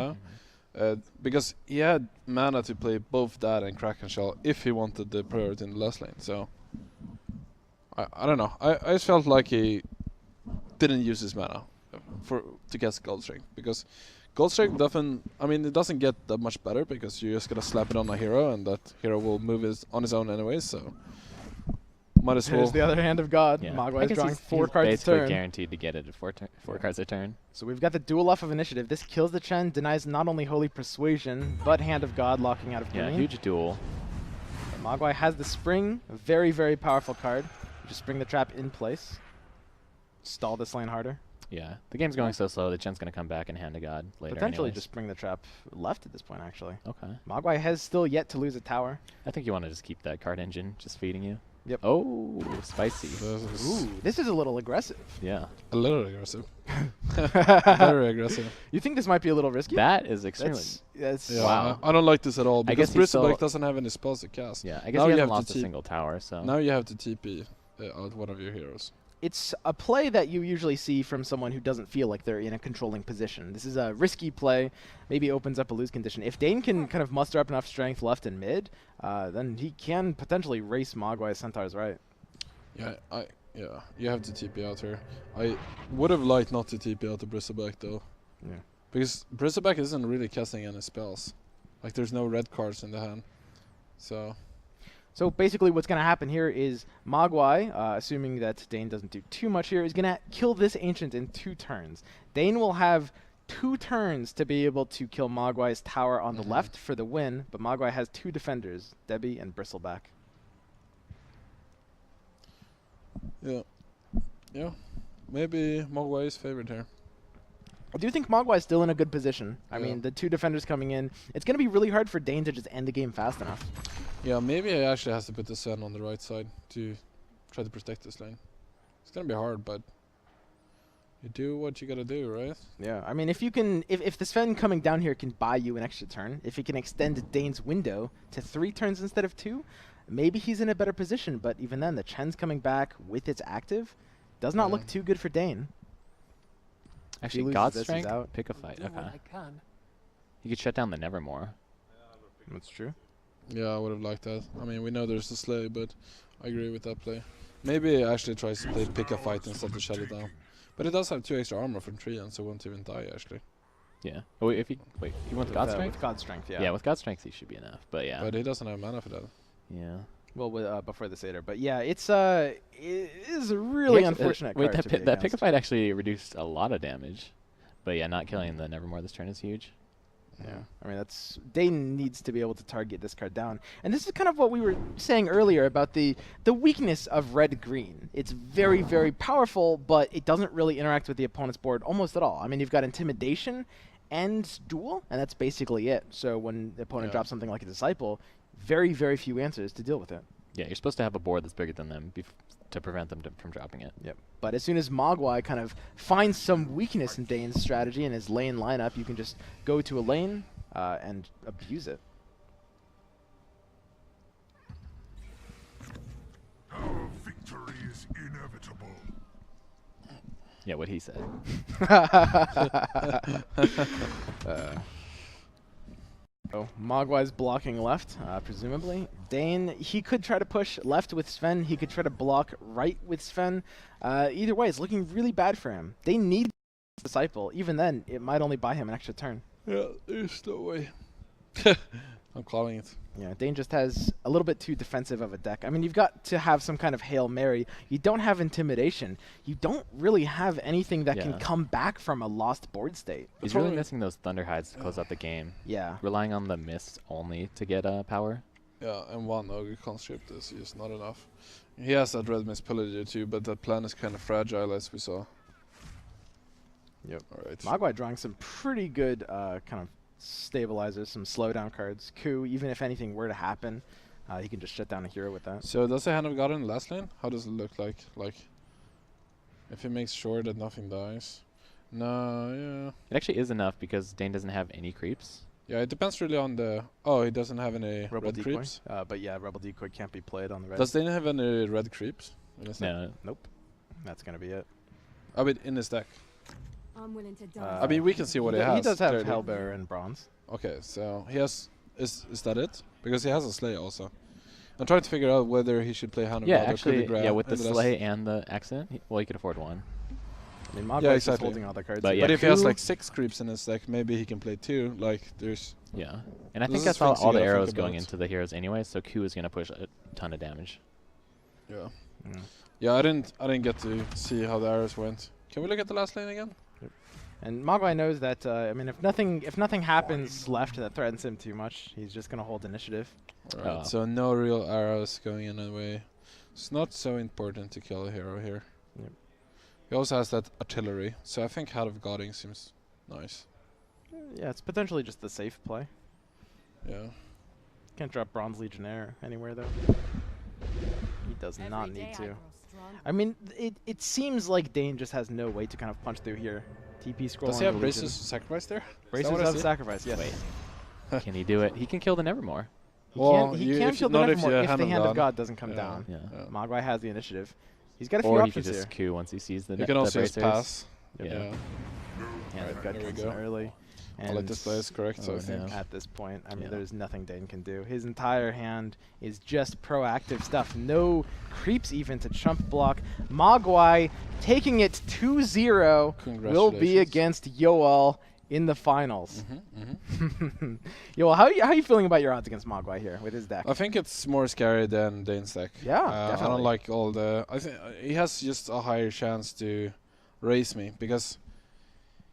Speaker 2: now. Because he had mana to play both that and Kraken Shell if he wanted the priority in the last lane. So I don't know. I just felt like he didn't use his mana to cast Gold Strength, because Gold Strength doesn't. I mean, it doesn't get that much better because you're just gonna slap it on a hero and that hero will move on his own anyway. So might as well.
Speaker 1: Here's the other Hand of God.
Speaker 3: Yeah. I
Speaker 1: Mogwai's
Speaker 3: guess
Speaker 1: drawing
Speaker 3: he's
Speaker 1: 4 cards a
Speaker 3: basically
Speaker 1: turn.
Speaker 3: guaranteed to get it at 4 cards a turn.
Speaker 1: So we've got the duel off of initiative. This kills the Chen, denies not only Holy Persuasion, but Hand of God locking out of
Speaker 3: Yeah,
Speaker 1: green.
Speaker 3: huge duel.
Speaker 1: Mogwai has the Spring, a very, very powerful card. Just bring the trap in place. Stall this lane harder.
Speaker 3: Yeah, the game's going so slow. The Chen's gonna come back and Hand of God later.
Speaker 1: Potentially
Speaker 3: anyways.
Speaker 1: just bring the trap left at this point, actually.
Speaker 3: Okay.
Speaker 1: Mogwai has still yet to lose a tower.
Speaker 3: I think you want to just keep that card engine just feeding you.
Speaker 1: Yep.
Speaker 3: Oh, spicy.
Speaker 2: This is
Speaker 1: Ooh, this is a little aggressive.
Speaker 3: Yeah.
Speaker 2: a little aggressive. Very aggressive.
Speaker 1: You think this might be a little risky?
Speaker 3: That is extremely.
Speaker 1: That's
Speaker 2: Yeah,
Speaker 3: Wow.
Speaker 2: I don't like this at all
Speaker 3: I guess
Speaker 2: because
Speaker 3: he's
Speaker 2: Bristleback
Speaker 3: still-
Speaker 2: doesn't have any spells to cast.
Speaker 3: Yeah, I guess
Speaker 2: Now
Speaker 3: he
Speaker 2: you
Speaker 3: hasn't
Speaker 2: have to
Speaker 3: lost a
Speaker 2: keep-
Speaker 3: single tower, so.
Speaker 2: Now you have to TP out one of your heroes.
Speaker 1: It's a play that you usually see from someone who doesn't feel like they're in a controlling position. This is a risky play, maybe opens up a lose condition. If Dane can kind of muster up enough strength left and mid, then he can potentially race Mogwai's Centaurs right.
Speaker 2: Yeah, you have to TP out here. I would have liked not to TP out to Bristleback though.
Speaker 1: Yeah.
Speaker 2: Because Bristleback isn't really casting any spells. Like there's no red cards in the hand. So
Speaker 1: basically what's going to happen here is Mogwai, assuming that Dane doesn't do too much here, is going to kill this Ancient in 2 turns. Dane will have 2 turns to be able to kill Mogwai's tower on the left for the win, but Mogwai has 2 defenders, Debbie and Bristleback.
Speaker 2: yeah, maybe Mogwai is favored here.
Speaker 1: I do think Mogwai is still in a good position. I
Speaker 2: Yeah.
Speaker 1: mean, the 2 defenders coming in, it's going to be really hard for Dane to just end the game fast enough.
Speaker 2: Yeah, maybe he actually has to put the Sen on the right side to try to protect this lane. It's gonna be hard, but you do what you gotta do, right?
Speaker 1: Yeah, I mean, if you can, if the Sven coming down here can buy you an extra turn, if he can extend Dane's window to 3 turns instead of 2, maybe he's in a better position. But even then, the Chen's coming back with its active does not look
Speaker 2: Yeah.
Speaker 1: too good for Dane.
Speaker 3: Actually,
Speaker 1: loses
Speaker 3: God's
Speaker 1: this, he's
Speaker 3: Strength,
Speaker 1: out.
Speaker 3: pick a fight.
Speaker 4: Do what
Speaker 3: Okay.
Speaker 4: I can.
Speaker 3: You could shut down the Nevermore.
Speaker 1: That's true.
Speaker 2: Yeah, I would have liked that. I mean, we know there's a Slay, but I agree with that play. Maybe he actually tries to play pick a fight instead of shut it down. But it does have 2 extra armor from Treant, so won't even die actually.
Speaker 3: Yeah. Oh, wait, if he wait, he wants God's Strength.
Speaker 1: With God's Strength, yeah.
Speaker 3: Yeah, with God's Strength, he should be enough. But yeah.
Speaker 2: But he doesn't have mana for that.
Speaker 3: Yeah.
Speaker 1: Well, with, before the Seder. But yeah, it is a really unfortunate
Speaker 3: Wait,
Speaker 1: card to be
Speaker 3: that pick a
Speaker 1: against.
Speaker 3: fight actually reduced a lot of damage. But yeah, not killing the Nevermore this turn is huge.
Speaker 1: Yeah, I mean, Dane needs to be able to target this card down. And this is kind of what we were saying earlier about the weakness of red-green. It's very, very powerful, but it doesn't really interact with the opponent's board almost at all. I mean, you've got Intimidation and Duel, and that's basically it. So when the opponent
Speaker 2: Yeah.
Speaker 1: drops something like a Disciple, very, very few answers to deal with it.
Speaker 3: Yeah, you're supposed to have a board that's bigger than them to prevent them from dropping it.
Speaker 1: Yep. But as soon as Mogwai kind of finds some weakness in Dane's strategy and his lane lineup, you can just go to a lane and abuse it.
Speaker 5: Our victory is inevitable.
Speaker 3: Yeah, what he said.
Speaker 1: So Mogwai's blocking left, presumably. Dane, he could try to push left with Sven. He could try to block right with Sven. Either way, it's looking really bad for him. They need Disciple. Even then, it might only buy him an extra turn.
Speaker 2: Yeah, there's no way. I'm calling it.
Speaker 1: Yeah, Dane just has a little bit too defensive of a deck. I mean, you've got to have some kind of Hail Mary. You don't have Intimidation. You don't really have anything that can
Speaker 3: Yeah.
Speaker 1: come back from a lost board state.
Speaker 3: He's
Speaker 2: That's
Speaker 3: really
Speaker 2: probably-
Speaker 3: missing those Thunder Hides to close out the game.
Speaker 1: Yeah.
Speaker 3: Relying on the mist only to get power.
Speaker 2: Yeah, and one ogre conscript is just not enough. He has that red mist pillager too, but that plan is kind of fragile as we saw.
Speaker 1: Yep.
Speaker 2: Alright.
Speaker 1: Mogwai drawing some pretty good kind of stabilizers, some slowdown cards. Coup, even if anything were to happen, he can just shut down a hero with that.
Speaker 2: So does the Hand of God in the last lane? How does it look like? Like, if he makes sure that nothing dies. No, yeah.
Speaker 3: It actually is enough because Dane doesn't have any creeps.
Speaker 2: Yeah, it depends really on the... Oh, he doesn't have any
Speaker 1: Rebel
Speaker 2: red
Speaker 1: Decoy.
Speaker 2: creeps.
Speaker 1: But yeah, Rebel Decoy can't be played on the red.
Speaker 2: Does Dane have any red creeps in his deck?
Speaker 3: No.
Speaker 1: Nope. That's going to be it.
Speaker 2: I mean, in his deck.
Speaker 4: I'm willing to die.
Speaker 2: I mean, we can see what he has.
Speaker 1: He does have
Speaker 2: clearly.
Speaker 1: Hellbearer and Bronze.
Speaker 2: Okay, so he has... Is that it? Because he has a Slay also. I'm trying to figure out whether he should play Hand of
Speaker 3: Yeah,
Speaker 2: God or could
Speaker 3: actually,
Speaker 2: he grab
Speaker 3: yeah, with the
Speaker 2: in last-
Speaker 3: Slay and the accident, well, he could afford one.
Speaker 1: I mean, Mogwai's
Speaker 2: Yeah,
Speaker 1: just
Speaker 2: exactly.
Speaker 1: holding all the cards.
Speaker 3: But
Speaker 1: here.
Speaker 3: yeah,
Speaker 2: But if he has
Speaker 3: Coup-
Speaker 2: like 6 creeps in his deck, maybe he can play 2. Like, there's...
Speaker 3: Yeah, and I
Speaker 2: Those
Speaker 3: think
Speaker 2: are
Speaker 3: that's all,
Speaker 2: things you
Speaker 3: all the
Speaker 2: gotta think
Speaker 3: arrows going
Speaker 2: about.
Speaker 3: into the heroes anyway, so Q is going to push a ton of damage.
Speaker 2: Yeah.
Speaker 1: Mm.
Speaker 2: Yeah, I didn't get to see how the arrows went. Can we look at the last lane again?
Speaker 1: And Mogwai knows that, I mean, if nothing happens left that threatens him too much, he's just going to hold initiative.
Speaker 2: Alright,
Speaker 3: Oh.
Speaker 2: so no real arrows going in a way. It's not so important to kill a hero here.
Speaker 1: Yep.
Speaker 2: He also has that artillery, so I think Hand of Godding seems nice.
Speaker 1: Yeah, it's potentially just the safe play.
Speaker 2: Yeah.
Speaker 1: Can't drop Bronze Legionnaire anywhere, though. He does not
Speaker 4: Every
Speaker 1: need
Speaker 4: day I
Speaker 1: to.
Speaker 4: grow stronger.
Speaker 1: I mean, it seems like Dane just has no way to kind of punch through here. TP scroll.
Speaker 2: Does he have Braces Sacrifice there?
Speaker 1: Braces
Speaker 2: what I
Speaker 1: of
Speaker 2: see?
Speaker 1: Sacrifice, yes.
Speaker 3: Wait. Can he do it? He can kill the Nevermore.
Speaker 1: He
Speaker 2: Well,
Speaker 1: can,
Speaker 2: you-
Speaker 1: he can
Speaker 2: if
Speaker 1: kill
Speaker 2: you-
Speaker 1: the
Speaker 2: not if
Speaker 1: Nevermore
Speaker 2: you
Speaker 1: if
Speaker 2: Hand
Speaker 1: the
Speaker 2: of
Speaker 1: Hand of
Speaker 2: God.
Speaker 1: God doesn't come
Speaker 2: Yeah.
Speaker 1: down.
Speaker 3: Yeah.
Speaker 2: Yeah.
Speaker 1: Mogwai has the initiative. He's got a few
Speaker 3: Or he could
Speaker 1: options
Speaker 3: just
Speaker 1: here.
Speaker 3: Q once he sees the
Speaker 2: You can also
Speaker 3: the
Speaker 2: just
Speaker 3: bracers.
Speaker 2: pass.
Speaker 3: Yeah.
Speaker 2: Yeah.
Speaker 1: Yeah,
Speaker 2: Alright,
Speaker 1: they've got
Speaker 2: there we
Speaker 1: Kenson
Speaker 2: go.
Speaker 1: early.
Speaker 2: I'll let this play is correct, so
Speaker 3: Oh,
Speaker 2: I think.
Speaker 3: no.
Speaker 1: At this point, I mean,
Speaker 3: Yeah.
Speaker 1: there's nothing Dane can do. His entire hand is just proactive stuff. No creeps even to chump block. Mogwai taking it 2-0 will be
Speaker 2: Congratulations.
Speaker 1: against Yoel in the finals.
Speaker 2: Mm-hmm.
Speaker 1: Yoel, how are you feeling about your odds against Mogwai here with his deck?
Speaker 2: I think it's more scary than Dane's deck.
Speaker 1: Yeah,
Speaker 2: I
Speaker 1: definitely.
Speaker 2: don't like all the... I think he has just a higher chance to raise me, because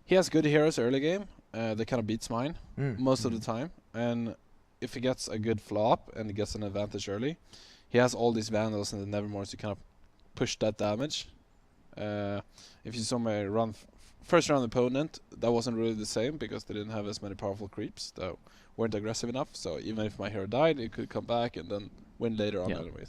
Speaker 2: he has good heroes early game. That kind of beats mine most of the time. And if he gets a good flop and he gets an advantage early, he has all these Vandals and the Nevermores to kind of push that damage. If you saw my first round opponent, that wasn't really the same because they didn't have as many powerful creeps that weren't aggressive enough. So even if my hero died, it could come back and then win later on
Speaker 3: Yeah.
Speaker 2: anyway.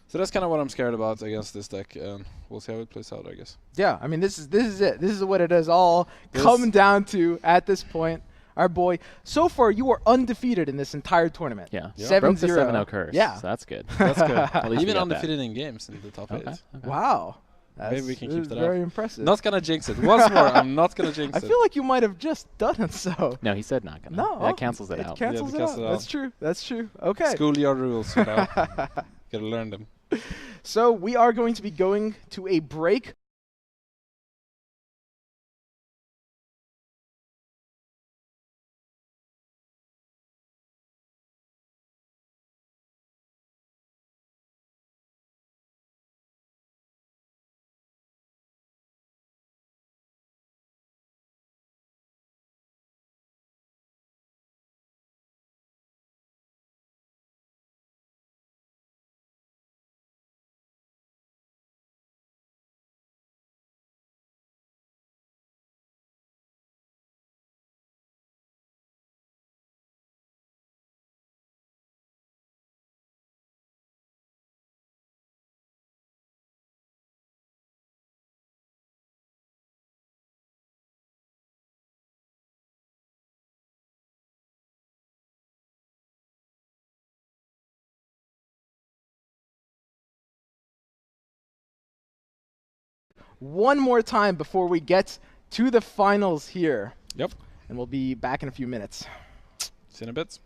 Speaker 2: So that's kind of what I'm scared about against this deck, and we'll see how it plays out, I guess.
Speaker 1: Yeah, I mean, this is it. This is what it has all
Speaker 2: This-
Speaker 1: come down to at this point. Our boy, so far you are undefeated in this entire tournament.
Speaker 3: Yeah.
Speaker 2: Yeah.
Speaker 3: Broke the
Speaker 1: 7-0.
Speaker 3: 7-0 curse.
Speaker 1: Yeah.
Speaker 3: So that's good.
Speaker 2: That's good.
Speaker 3: At least we
Speaker 2: Even
Speaker 3: got that.
Speaker 2: undefeated in games in the top 8.
Speaker 3: Okay. Okay.
Speaker 1: Wow.
Speaker 2: Maybe we
Speaker 1: That's-
Speaker 2: can
Speaker 1: this
Speaker 2: keep
Speaker 1: is
Speaker 2: that
Speaker 1: very
Speaker 2: up.
Speaker 1: impressive.
Speaker 2: Not gonna jinx it. Once more, I'm not gonna jinx
Speaker 1: I
Speaker 2: it.
Speaker 1: feel like you might have just done it so.
Speaker 3: No, he said not gonna.
Speaker 1: No.
Speaker 3: That cancels it
Speaker 1: It
Speaker 3: out.
Speaker 1: cancels
Speaker 2: Yeah,
Speaker 1: it
Speaker 2: it
Speaker 1: out.
Speaker 2: cancels it
Speaker 1: That's
Speaker 2: out.
Speaker 1: true. That's true. Okay.
Speaker 2: Schoolyard rules, you know. Gotta learn them.
Speaker 1: So we are going to be going to a break. One more time before we get to the finals here.
Speaker 2: Yep.
Speaker 1: And we'll be back in a few minutes.
Speaker 2: See you in a bit.